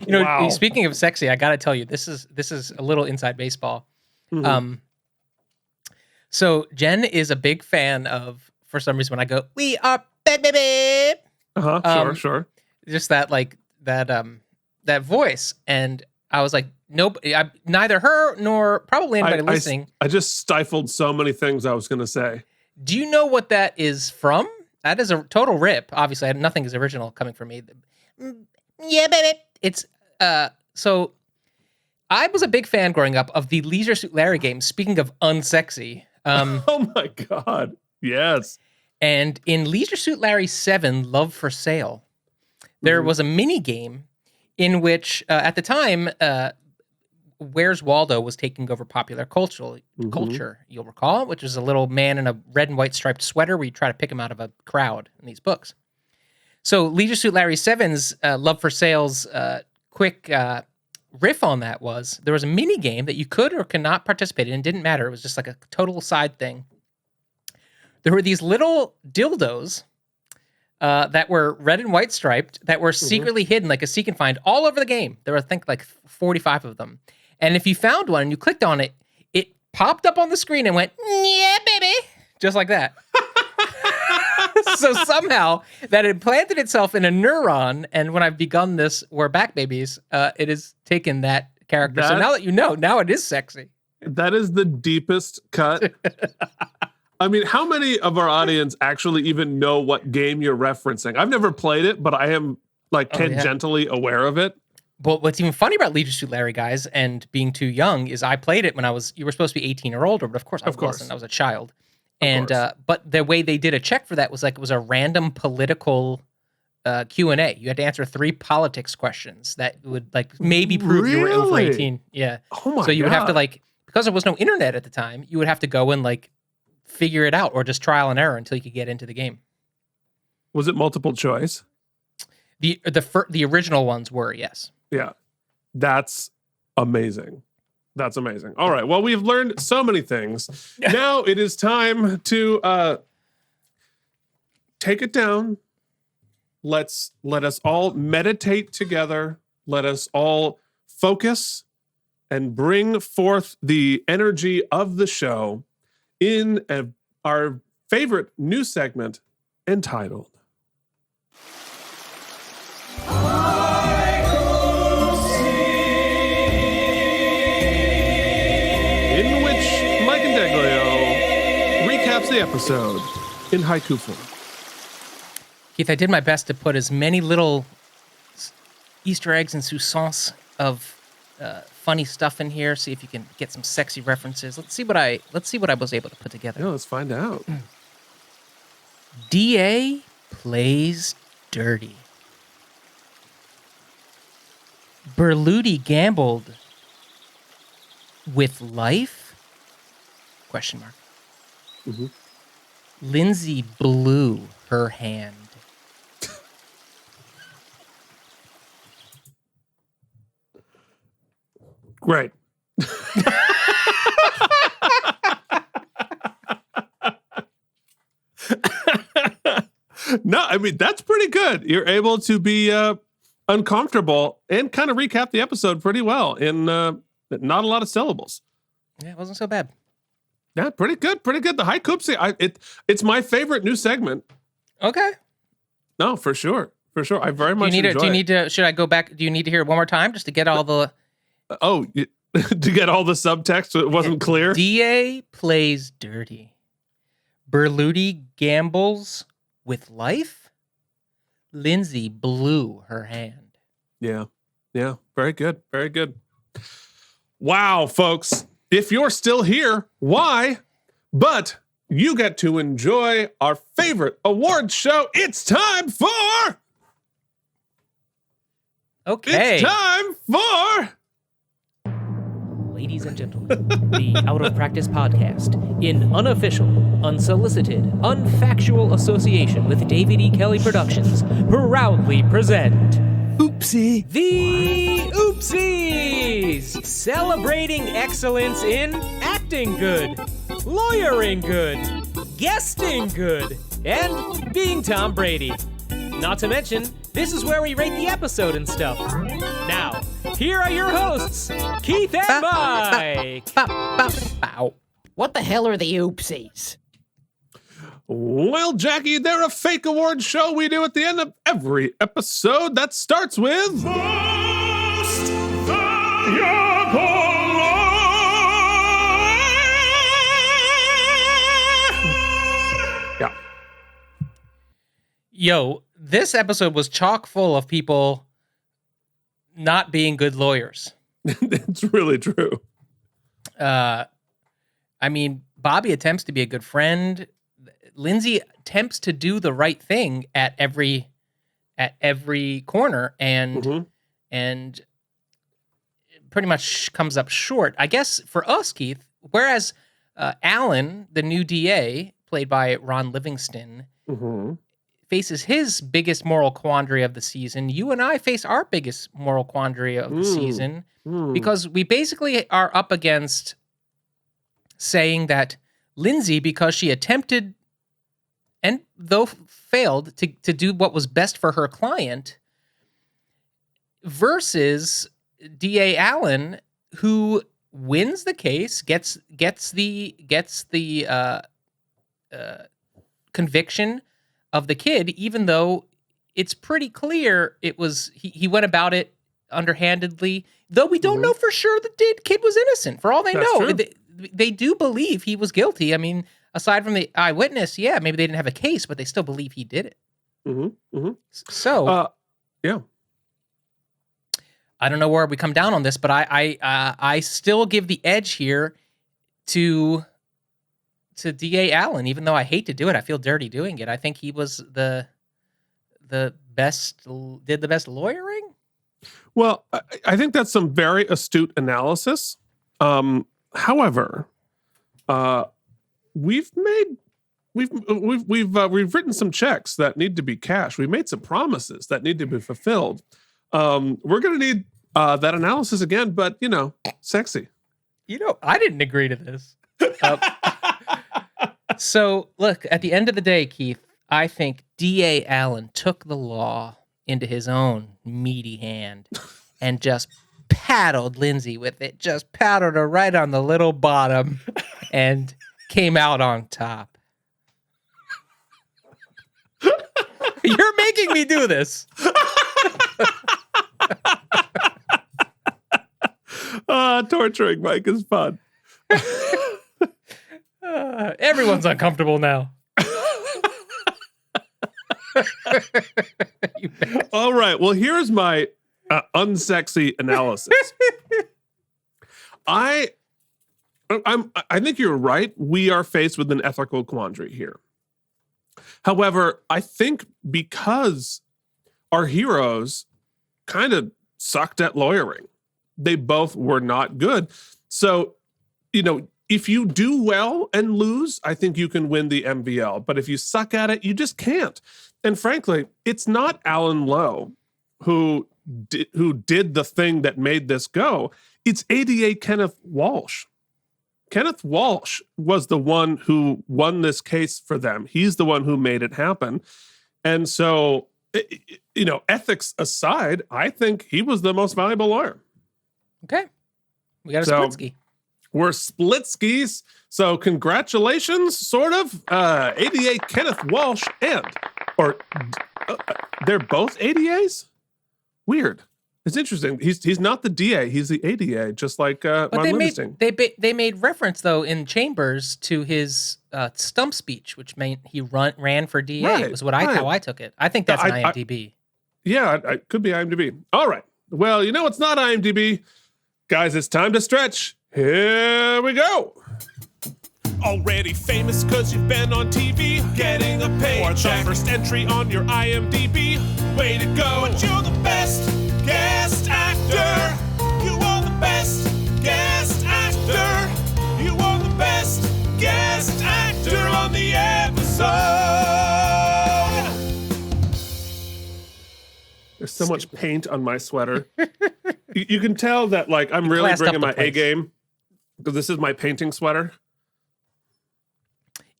Wow. Speaking of sexy, I got to tell you, this is a little inside baseball. Mm-hmm. So Jen is a big fan of, for some reason, when I go, we are baby. Sure. Just that that voice, and I was like, nope, neither her nor probably anybody listening. I just stifled so many things I was going to say. Do you know what that is from? That is a total rip. Obviously, nothing is original coming from me. Yeah, baby. It's so I was a big fan growing up of the Leisure Suit Larry games. Speaking of unsexy, oh my god, yes. And in Leisure Suit Larry 7, Love for Sale, there was a mini game in which, at the time, Where's Waldo was taking over popular culture, you'll recall, which is a little man in a red and white striped sweater where you try to pick him out of a crowd in these books. So Leisure Suit Larry 7's Love for Sale's quick riff on that was there was a mini game that you could or could not participate in. It didn't matter. It was just like a total side thing. There were these little dildos that were red and white striped that were secretly hidden, like a seek and find, all over the game. There were, I think, like 45 of them. And if you found one and you clicked on it, it popped up on the screen and went, yeah, baby, just like that. So somehow that implanted itself in a neuron. And when I've begun this, We're Back Babies, it has taken that character. So now that you know, now it is sexy. That is the deepest cut. I mean, how many of our audience actually even know what game you're referencing? I've never played it, but I am like tangentially aware of it. But what's even funny about Leisure Suit Larry, guys, and being too young is I played it when you were supposed to be 18 or older, but of course I wasn't. I was a child. And but the way they did a check for that was like it was a random political Q&A. You had to answer 3 politics questions that would like maybe prove you were over 18. Yeah. Oh my So you would have to like, because there was no internet at the time, you would have to go and like figure it out or just trial and error until you could get into the game. Was it multiple choice? The original ones were, yes. Yeah. That's amazing. That's amazing. All right. Well, we've learned so many things. Now it is time to take it down. Let us all meditate together. Let us all focus and bring forth the energy of the show in our favorite new segment entitled in which Mike and Deglio recaps the episode in haiku form. Keith, I did my best to put as many little Easter eggs and sousance of funny stuff in here. See if you can get some sexy references. Let's see what I was able to put together. Yeah, let's find out. DA plays dirty. Berluti gambled with life? Question mark. Mm-hmm. Lindsay blew her hand. Great. No, I mean, that's pretty good. You're able to be uncomfortable and kind of recap the episode pretty well in not a lot of syllables. Yeah, it wasn't so bad. Yeah, pretty good. Pretty good. The HaikOOpsy, it's my favorite new segment. Okay. No, for sure. For sure. I very much enjoy it. Should I go back? Do you need to hear it one more time just to get all the... to get all the subtext so it wasn't clear. DA plays dirty. Berluti gambles with life. Lindsay blew her hand. Yeah. Very good. Very good. Wow, folks. If you're still here, why? But you get to enjoy our favorite award show. It's time for... Okay. It's time for... Ladies and gentlemen, the Out of Practice podcast, in unofficial, unsolicited, unfactual association with David E. Kelly Productions, proudly present Oopsie. the Oopsies! Celebrating excellence in acting good, lawyering good, guesting good, and being Tom Brady. Not to mention, this is where we rate the episode and stuff. Now, here are your hosts, Keith and Mike. Bow. What the hell are the Oopsies? Well, Jackie, they're a fake award show we do at the end of every episode that starts with... Yeah. Yo, this episode was chock full of people not being good lawyers. It's really true. I mean, Bobby attempts to be a good friend. Lindsay attempts to do the right thing at every corner, and pretty much comes up short. I guess for us, Keith, whereas Alan, the new DA, played by Ron Livingston, faces his biggest moral quandary of the season, you and I face our biggest moral quandary of the season, because we basically are up against saying that Lindsay, because she attempted and though failed to do what was best for her client, versus DA Allen, who wins the case, gets the conviction of the kid, even though it's pretty clear it was he went about it underhandedly. Though we don't know for sure the kid was innocent. For all they know, they do believe he was guilty. I mean, aside from the eyewitness, yeah, maybe they didn't have a case, but they still believe he did it. So, yeah. I don't know where we come down on this, but I still give the edge here to DA Allen, even though I hate to do it. I feel dirty doing it. I think he was the best lawyering. Well, I think that's some very astute analysis. However, we've written some checks that need to be cashed. We made some promises that need to be fulfilled. We're going to need that analysis again, but sexy. I didn't agree to this. So, look, at the end of the day, Keith, I think DA Allen took the law into his own meaty hand and just paddled Lindsay with it, just paddled her right on the little bottom and came out on top. You're making me do this. Torturing Mike is fun. Everyone's uncomfortable now. All right. Well, here's my unsexy analysis. I think you're right. We are faced with an ethical quandary here. However, I think because our heroes kind of sucked at lawyering, they both were not good. So, if you do well and lose, I think you can win the MVL. But if you suck at it, you just can't. And frankly, it's not Alan Lowe who did the thing that made this go. It's ADA Kenneth Walsh. Kenneth Walsh was the one who won this case for them. He's the one who made it happen. And so, ethics aside, I think he was the most valuable lawyer. Okay. We got a Splitsky. We're Splitskis. So congratulations, sort of. ADA Kenneth Walsh they're both ADAs? Weird. It's interesting. He's not the DA. He's the ADA, just like Martin Luther King. They made reference though in Chambers to his stump speech, which meant he ran for DA. Right, was how I took it. I think that's an IMDb. It could be IMDb. All right. Well, it's not IMDb, guys. It's time to stretch. Here we go. Already famous because you've been on TV, getting a paycheck. Or the first entry on your IMDb. Way to go. But you're the best guest actor. You are the best guest actor. You are the best guest actor on the episode. There's so much paint on my sweater. You can tell that I'm really bringing my A game because this is my painting sweater.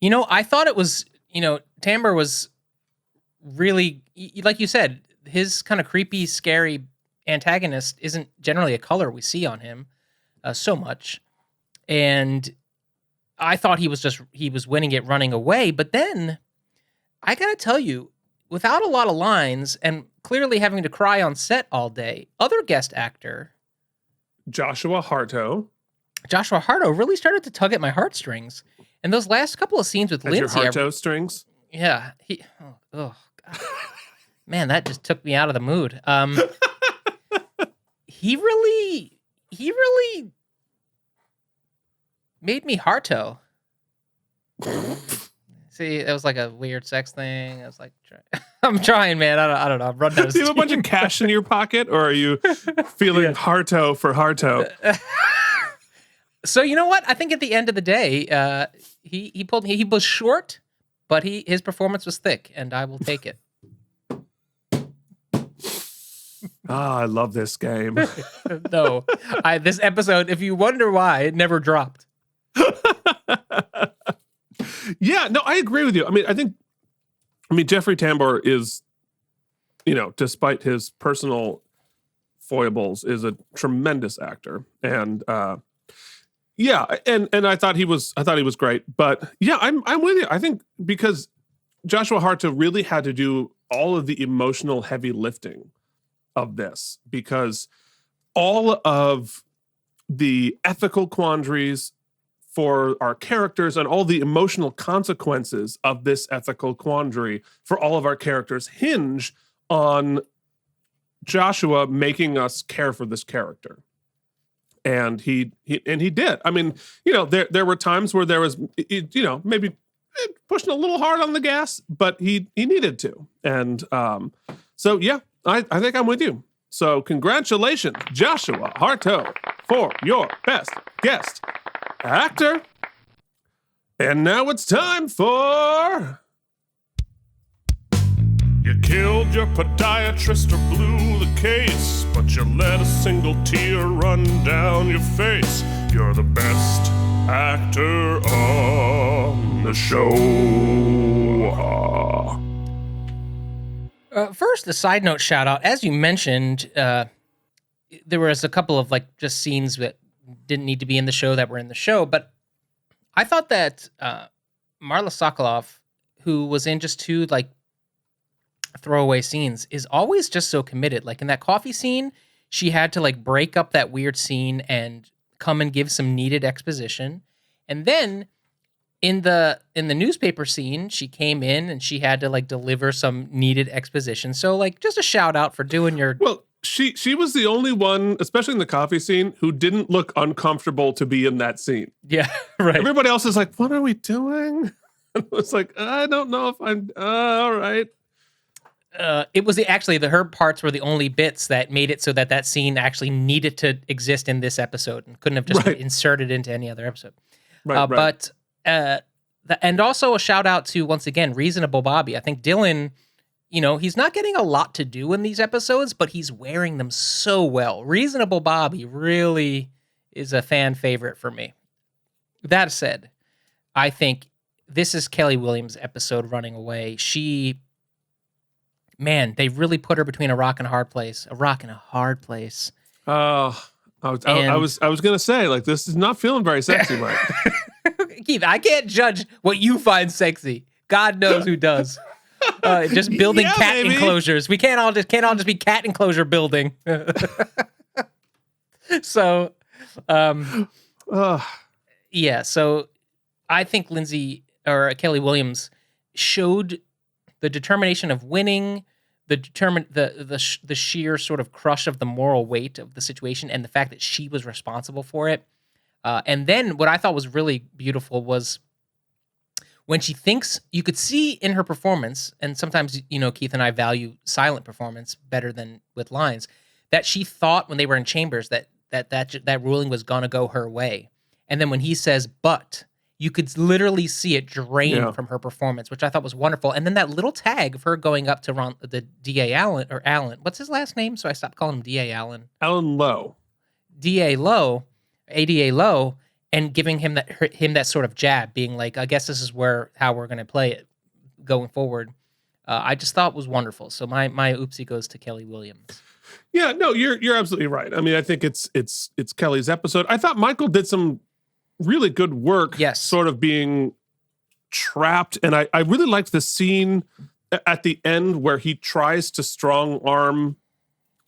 I thought it was, Timbre was really, like you said, his kind of creepy, scary antagonist isn't generally a color we see on him so much. And I thought he was winning it running away. But then I got to tell you, without a lot of lines and clearly having to cry on set all day, other guest actor, Joshua Harto really started to tug at my heartstrings. And those last couple of scenes with Lindsay, your Harto strings. Yeah, God. Man, that just took me out of the mood. He really made me Harto. See, it was like a weird sex thing. I was like, I'm trying, man. I don't know. I'm running out of Do you have a bunch of cash in your pocket, or are you feeling Harto for Harto? So you know what? I think at the end of the day, he pulled me. He was short, but his performance was thick, and I will take it. I love this game. No, this episode, if you wonder why, it never dropped. Yeah, no, I agree with you. I think Jeffrey Tambor is, despite his personal foibles, is a tremendous actor, and yeah, and I thought he was great. But yeah, I'm with you. I think because Joshua Harto really had to do all of the emotional heavy lifting of this, because all of the ethical quandaries for our characters and all the emotional consequences of this ethical quandary for all of our characters hinge on Joshua making us care for this character. And he did. There were times where there was, maybe pushing a little hard on the gas, but he needed to. And so, yeah, I think I'm with you. So congratulations, Joshua Harto, for your best guest actor. And now it's time for... You killed your podiatrist or blew the case, but you let a single tear run down your face. You're the best actor on the show. First, a side note shout out. As you mentioned, there was a couple of just scenes that didn't need to be in the show that were in the show, but I thought that Marla Sokoloff, who was in just two throwaway scenes, is always just so committed. Like in that coffee scene, she had to break up that weird scene and come and give some needed exposition. And then in the newspaper scene, she came in and she had to deliver some needed exposition. So just a shout out for doing your... Well, she was the only one, especially in the coffee scene, who didn't look uncomfortable to be in that scene. Yeah, right. Everybody else is like, what are we doing? It's like, I don't know if I'm... all right. It was her parts were the only bits that made it so that scene actually needed to exist in this episode and couldn't have just been inserted into any other episode. Right. But and also a shout out to, once again, Reasonable Bobby. I think Dylan, he's not getting a lot to do in these episodes, but he's wearing them so well. Reasonable Bobby really is a fan favorite for me. That said, I think this is Kelly Williams' episode running away. They really put her between a rock and a hard place. A rock and a hard place. I was gonna say, this is not feeling very sexy, Mike. Keith, I can't judge what you find sexy. God knows who does. Just building cat maybe. enclosures. We can't all just be cat enclosure building. So, yeah. So, I think Lindsay or Kelly Williams showed the determination of winning, the sheer sort of crush of the moral weight of the situation, and the fact that she was responsible for it. And then what I thought was really beautiful was when she thinks, you could see in her performance, and sometimes, Keith and I value silent performance better than with lines, that she thought when they were in chambers that ruling was going to go her way. And then when he says, but, you could literally see it drain from her performance, which I thought was wonderful. And then that little tag of her going up to the D.A. Allen. What's his last name? So I stopped calling him D.A. Allen. Alan Lowe. D.A. Lowe, ADA Lowe, and giving him that sort of jab, being like, I guess this is how we're going to play it going forward. I just thought it was wonderful. So my oopsie goes to Kelly Williams. Yeah, no, you're absolutely right. I mean, I think it's Kelly's episode. I thought Michael did some really good work. Yes. Sort of being trapped, and I really liked the scene at the end where he tries to strong arm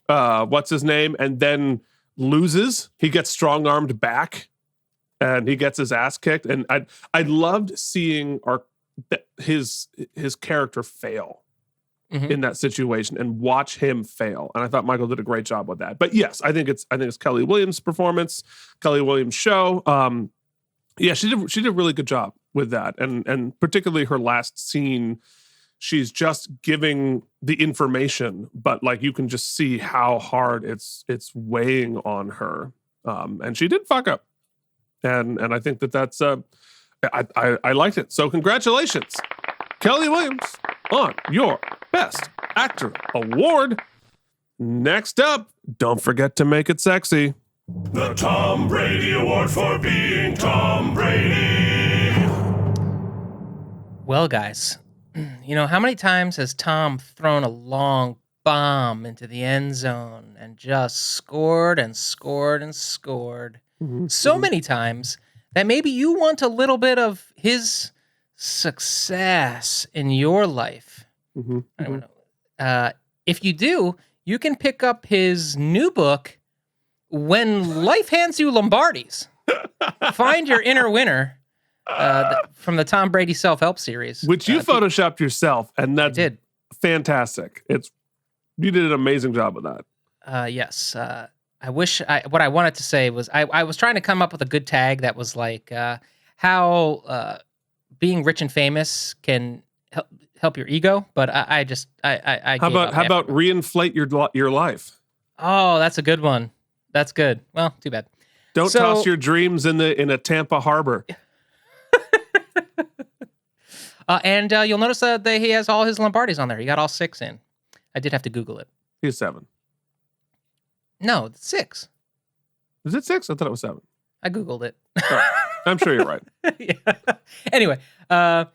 what's his name, and then loses. He gets strong armed back, and he gets his ass kicked. And I loved seeing his character fail in that situation and watch him fail. And I thought Michael did a great job with that. But yes, I think it's Kelly Williams' performance, Kelly Williams' show. Yeah, she did a really good job with that, and particularly her last scene. She's just giving the information, but like you can just see how hard it's weighing on her, and she did fuck up, and I think that's I liked it. So congratulations, Kelly Williams, on your Best Actor Award. Next up, don't forget to make it sexy. The Tom Brady Award for being Tom Brady. Well, guys, how many times has Tom thrown a long bomb into the end zone and just scored and scored and scored? So many times that maybe you want a little bit of his success in your life. I don't know. If you do, you can pick up his new book, When Life Hands You Lombardis. Find Your Inner Winner, from the Tom Brady self-help series. Which you photoshopped yourself, and that's fantastic. You did an amazing job with that. Yes. What I wanted to say was I was trying to come up with a good tag that was like how being rich and famous can help your ego, but I how about reinflate your life? Oh, that's a good one. That's good. Well, too bad. Don't toss your dreams in a Tampa harbor. And you'll notice that he has all his Lombardis on there. He got all 6 in. I did have to Google it. He's 7. No, 6. Is it 6? I thought it was 7. I Googled it. Right. I'm sure you're right. Yeah. Anyway, let's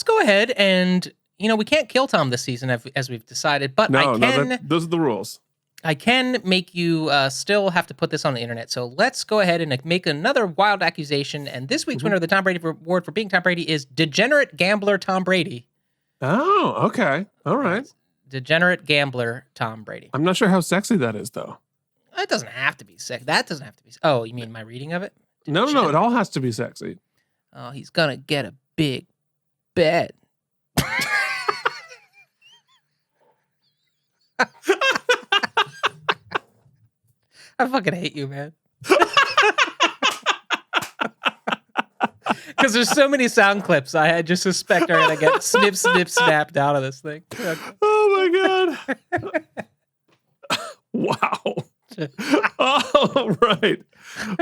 go ahead and, we can't kill Tom this season as we've decided, but those are the rules. I can make you still have to put this on the internet. So let's go ahead and make another wild accusation. And this week's winner of the Tom Brady Award for being Tom Brady is degenerate gambler Tom Brady. Oh, okay. All right. Degenerate gambler Tom Brady. I'm not sure how sexy that is, though. It doesn't have to be sexy. That doesn't have to be. Oh, you mean my reading of it? No. It all has to be sexy. Oh, he's going to get a big bet. I fucking hate you, man. Because there's so many sound clips I just suspect are going to get snip, snapped out of this thing. Oh, my God. Wow. All right.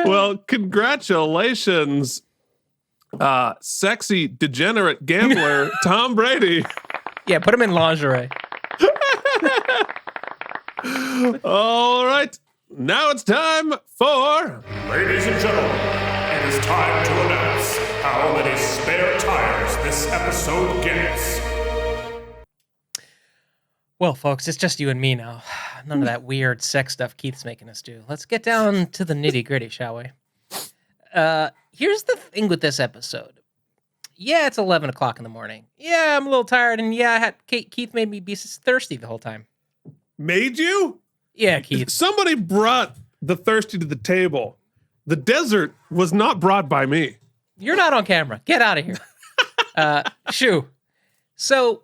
Well, congratulations, sexy, degenerate gambler, Tom Brady. Yeah, put him in lingerie. All right. Now it's time for... Ladies and gentlemen, it is time to announce how many spare tires this episode gets. Well, folks, it's just you and me now. None of that weird sex stuff Keith's making us do. Let's get down to the nitty-gritty, shall we? Here's the thing with this episode. Yeah, it's 11 o'clock in the morning. Yeah, I'm a little tired. And yeah, Keith made me be thirsty the whole time. Made you? Yeah, Keith. Somebody brought the thirsty to the table. The desert was not brought by me. You're not on camera. Get out of here. Shoo. So,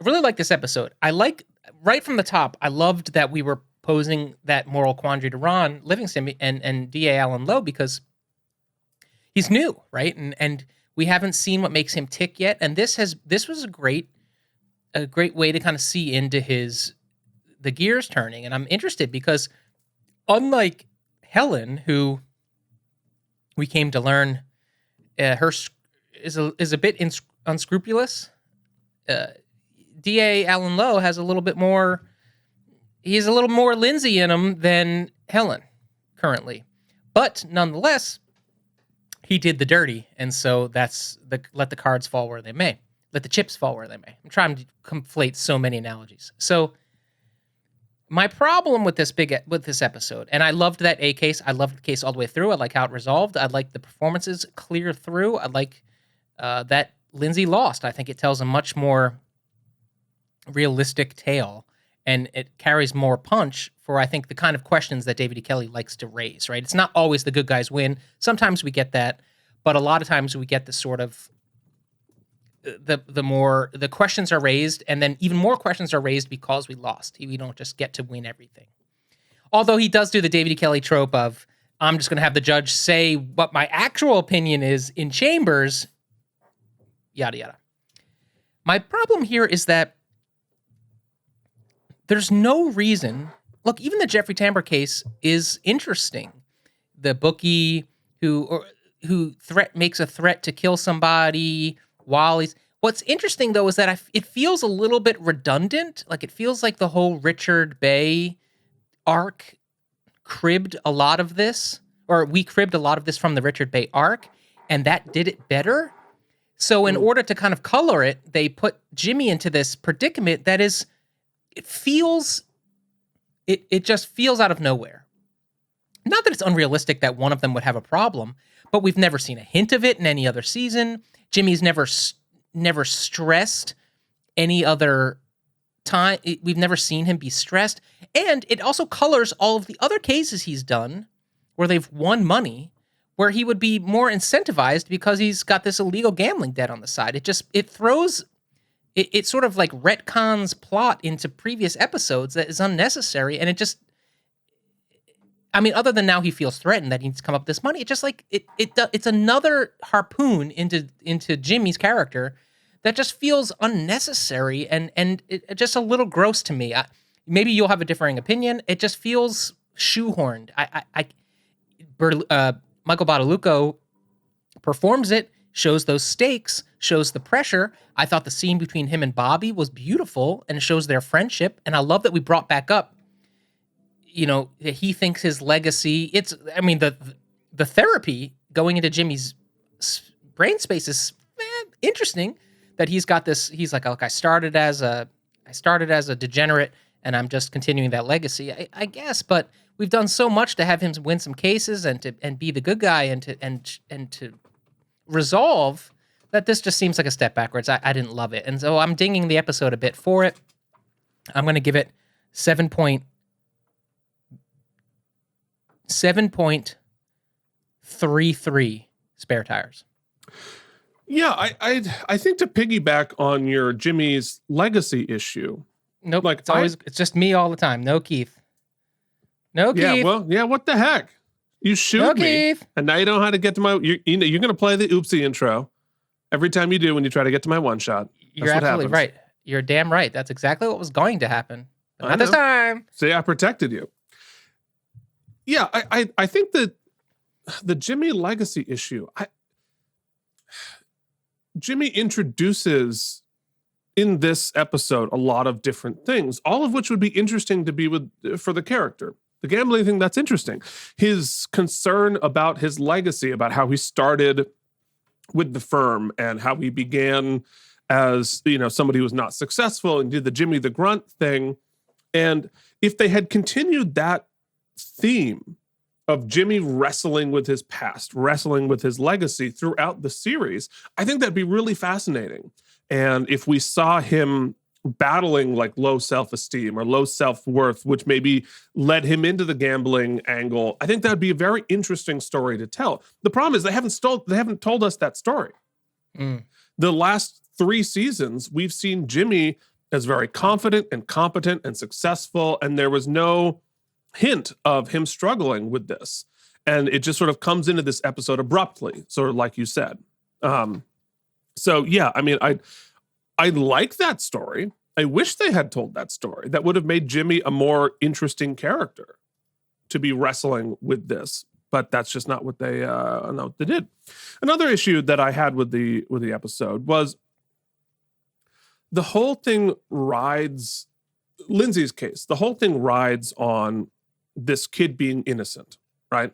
I really like this episode. Right from the top, I loved that we were posing that moral quandary to Ron Livingston and D.A. Allen Lowe because he's new, right? And we haven't seen what makes him tick yet. And this was a great way to kind of see into the gears turning. And I'm interested because unlike Helen, who we came to learn her is a bit unscrupulous, D.A. Allen Lowe has a little bit more. He's a little more Lindsay in him than Helen currently, but nonetheless, he did the dirty, and so that's let the cards fall where they may, let the chips fall where they may. I'm trying to conflate so many analogies. So my problem with this episode, and I loved that A case. I loved the case all the way through. I like how it resolved. I like the performances clear through. I like that Lindsay lost. I think it tells a much more realistic tale, and it carries more punch for, I think, the kind of questions that David E. Kelley likes to raise, right? It's not always the good guys win. Sometimes we get that, but a lot of times we get the sort of the questions are raised, and then even more questions are raised because we lost. We don't just get to win everything. Although he does do the David E. Kelley trope of, I'm just going to have the judge say what my actual opinion is in chambers, yada, yada. My problem here is that there's no reason. Look, even the Jeffrey Tambor case is interesting. The bookie who makes a threat to kill somebody while he's. What's interesting though is that it feels a little bit redundant. Like it feels like the whole Richard Bay arc cribbed a lot of this, or we cribbed a lot of this from the Richard Bay arc, and that did it better. So in order to kind of color it, they put Jimmy into this predicament that is. It just feels out of nowhere. Not that it's unrealistic that one of them would have a problem, but we've never seen a hint of it in any other season. Jimmy's never stressed any other time. We've never seen him be stressed. And it also colors all of the other cases he's done where they've won money, where he would be more incentivized because he's got this illegal gambling debt on the side. It throws... It sort of like retcons plot into previous episodes that is unnecessary, and it just, I mean, other than now he feels threatened that he needs to come up with this money, it just like it's another harpoon into Jimmy's character that just feels unnecessary and it just a little gross to me. Maybe you'll have a differing opinion. It just feels shoehorned. Michael Badalucco performs it, shows those stakes, shows the pressure. I thought the scene between him and Bobby was beautiful and shows their friendship. And I love that we brought back up, that he thinks his legacy, the therapy going into Jimmy's brain space is interesting that he's got this. He's like, look, I started as a degenerate and I'm just continuing that legacy, I guess. But we've done so much to have him win some cases and be the good guy and to resolve that this just seems like a step backwards. I didn't love it. And so I'm dinging the episode a bit for it. I'm going to give it 7.33 spare tires. Yeah, I think to piggyback on your Jimmy's legacy issue. Nope, like it's just me all the time. No Keith. No Keith. Yeah, what the heck? You shoot me, Keith. And now you know how to get to my. You're going to play the OOPSY intro every time you do when you try to get to my one shot. You're absolutely right. You're damn right. That's exactly what was going to happen. But not this time. See, I protected you. Yeah, I think that the Jimmy legacy issue. Jimmy introduces in this episode a lot of different things, all of which would be interesting to be for the character. The gambling thing, that's interesting. His concern about his legacy, about how he started with the firm and how he began as, somebody who was not successful and did the Jimmy the Grunt thing. And if they had continued that theme of Jimmy wrestling with his past, wrestling with his legacy throughout the series, I think that'd be really fascinating. And if we saw him battling like low self-esteem or low self-worth, which maybe led him into the gambling angle, I think that'd be a very interesting story to tell. The problem is they haven't told us that story. The last 3 seasons, we've seen Jimmy as very confident and competent and successful, and there was no hint of him struggling with this. And it just sort of comes into this episode abruptly, sort of like you said. So yeah, I mean, I like that story. I wish they had told that story. That would have made Jimmy a more interesting character to be wrestling with this. But that's just not what they did. Another issue that I had with the episode was the whole thing rides, Lindsay's case, the whole thing rides on this kid being innocent, right?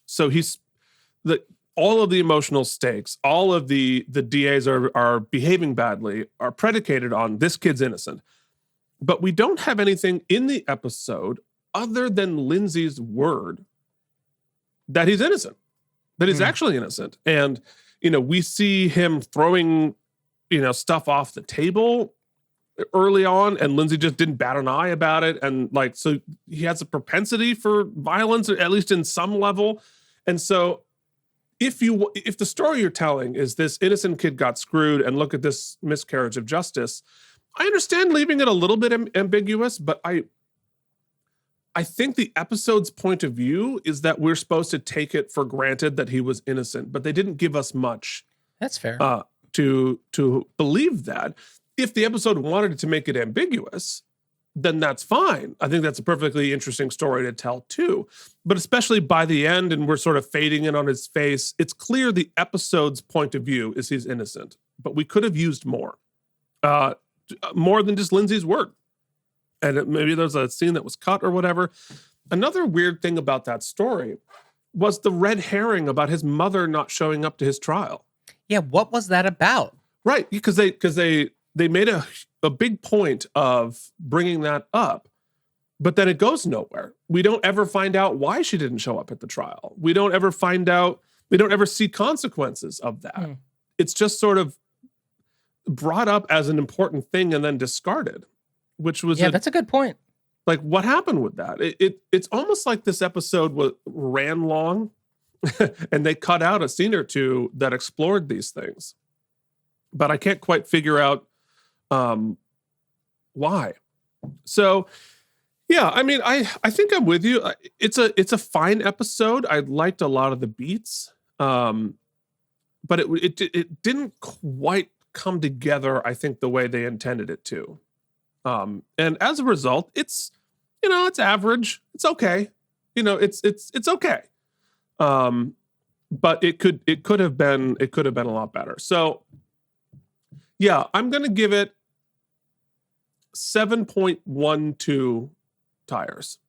So all of the emotional stakes, all of the DAs are behaving badly, are predicated on this kid's innocent. But we don't have anything in the episode other than Lindsay's word that he's innocent, that he's actually innocent. And, we see him throwing, stuff off the table early on, and Lindsay just didn't bat an eye about it. And so he has a propensity for violence, at least in some level. And so if the story you're telling is this innocent kid got screwed and look at this miscarriage of justice, I understand leaving it a little bit ambiguous, but I think the episode's point of view is that we're supposed to take it for granted that he was innocent, but they didn't give us much. That's fair. To believe that. If the episode wanted to make it ambiguous, then that's fine. I think that's a perfectly interesting story to tell too. But especially by the end, and we're sort of fading in on his face, it's clear the episode's point of view is he's innocent. But we could have used more than just Lindsay's word. And maybe there's a scene that was cut or whatever. Another weird thing about that story was the red herring about his mother not showing up to his trial. Yeah, what was that about? Right, because they made a big point of bringing that up, but then it goes nowhere. We don't ever find out why she didn't show up at the trial. We don't ever see consequences of that. It's just sort of brought up as an important thing and then discarded, which was that's a good point. Like, what happened with that? It's almost like this episode ran long and they cut out a scene or two that explored these things, but I can't quite figure out why. So yeah, I mean, I think I'm with you. It's a fine episode. I liked a lot of the beats, but it didn't quite come together, I think, the way they intended it to. And as a result, it's average. It's okay. It's okay. But it could have been a lot better. So yeah, I'm going to give it 7.12 tires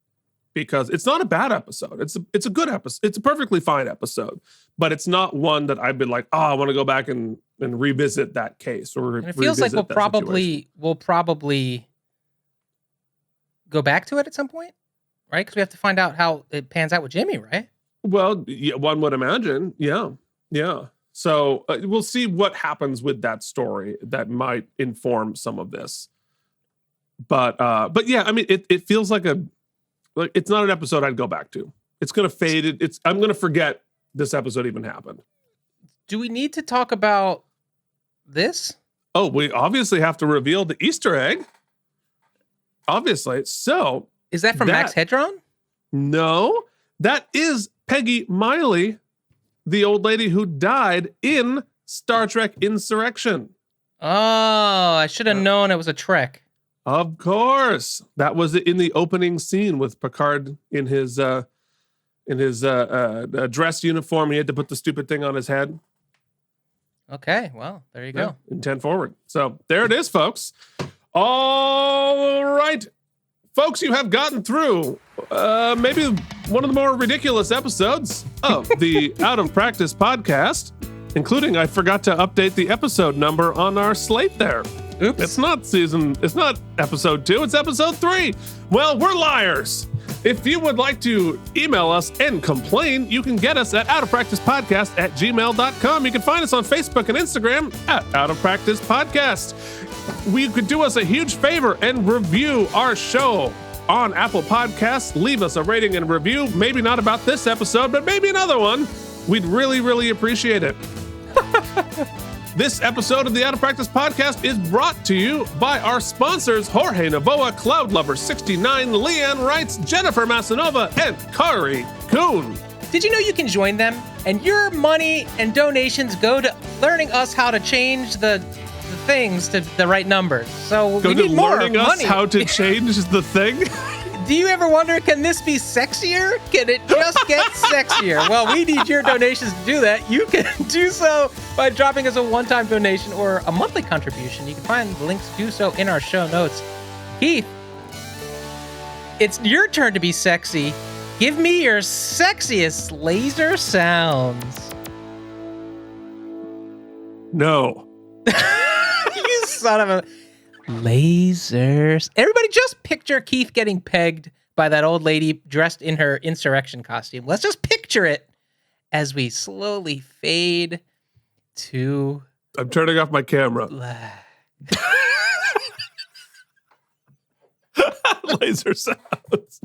because it's not a bad episode. It's a good episode. It's a perfectly fine episode, but it's not one that I've been like, I want to go back and revisit that case or and it feels like we'll probably go back to it at some point, right? Because we have to find out how it pans out with Jimmy, right? Well, yeah, one would imagine. Yeah. So we'll see what happens with that story that might inform some of this. But yeah, I mean, it feels like it's not an episode I'd go back to. It's going to fade. I'm going to forget this episode even happened. Do we need to talk about this? Oh, we obviously have to reveal the Easter egg. Obviously. So is that from Max Hedron? No, that is Peggy Miley, the old lady who died in Star Trek Insurrection. Oh, I should have known it was a Trek. Of course. That was in the opening scene with Picard in his dress uniform. He had to put the stupid thing on his head. Okay, well, there you go. In 10 forward. So there it is, folks. All right. Folks, you have gotten through maybe one of the more ridiculous episode of the Out of Practice podcast, including I forgot to update the episode number on our slate there. Oops. It's not episode 2, it's episode 3. Well, we're liars. If you would like to email us and complain, you can get us at outofpracticepodcast@gmail.com. You can find us on Facebook and Instagram at Out of Practice Podcast. We could do us a huge favor and review our show on Apple Podcasts. Leave us a rating and review. Maybe not about this episode, but maybe another one. We'd really, really appreciate it. This episode of the Out of Practice Podcast is brought to you by our sponsors, Jorge Navoa, Cloud Lover 69, Leanne Wrights, Jennifer Masanova, and Kari Kuhn. Did you know you can join them? And your money and donations go to learning us how to change the things to the right numbers. So Go we to need more learning money. us how to change the thing? Do you ever wonder, can this be sexier? Can it just get sexier? Well, we need your donations to do that. You can do so by dropping us a one-time donation or a monthly contribution. You can find the links to do so in our show notes. Keith, it's your turn to be sexy. Give me your sexiest laser sounds. No. You son of a... Lasers. Everybody just picture Keith getting pegged by that old lady dressed in her insurrection costume. Let's just picture it as we slowly fade to... I'm turning off my camera. Laser sounds.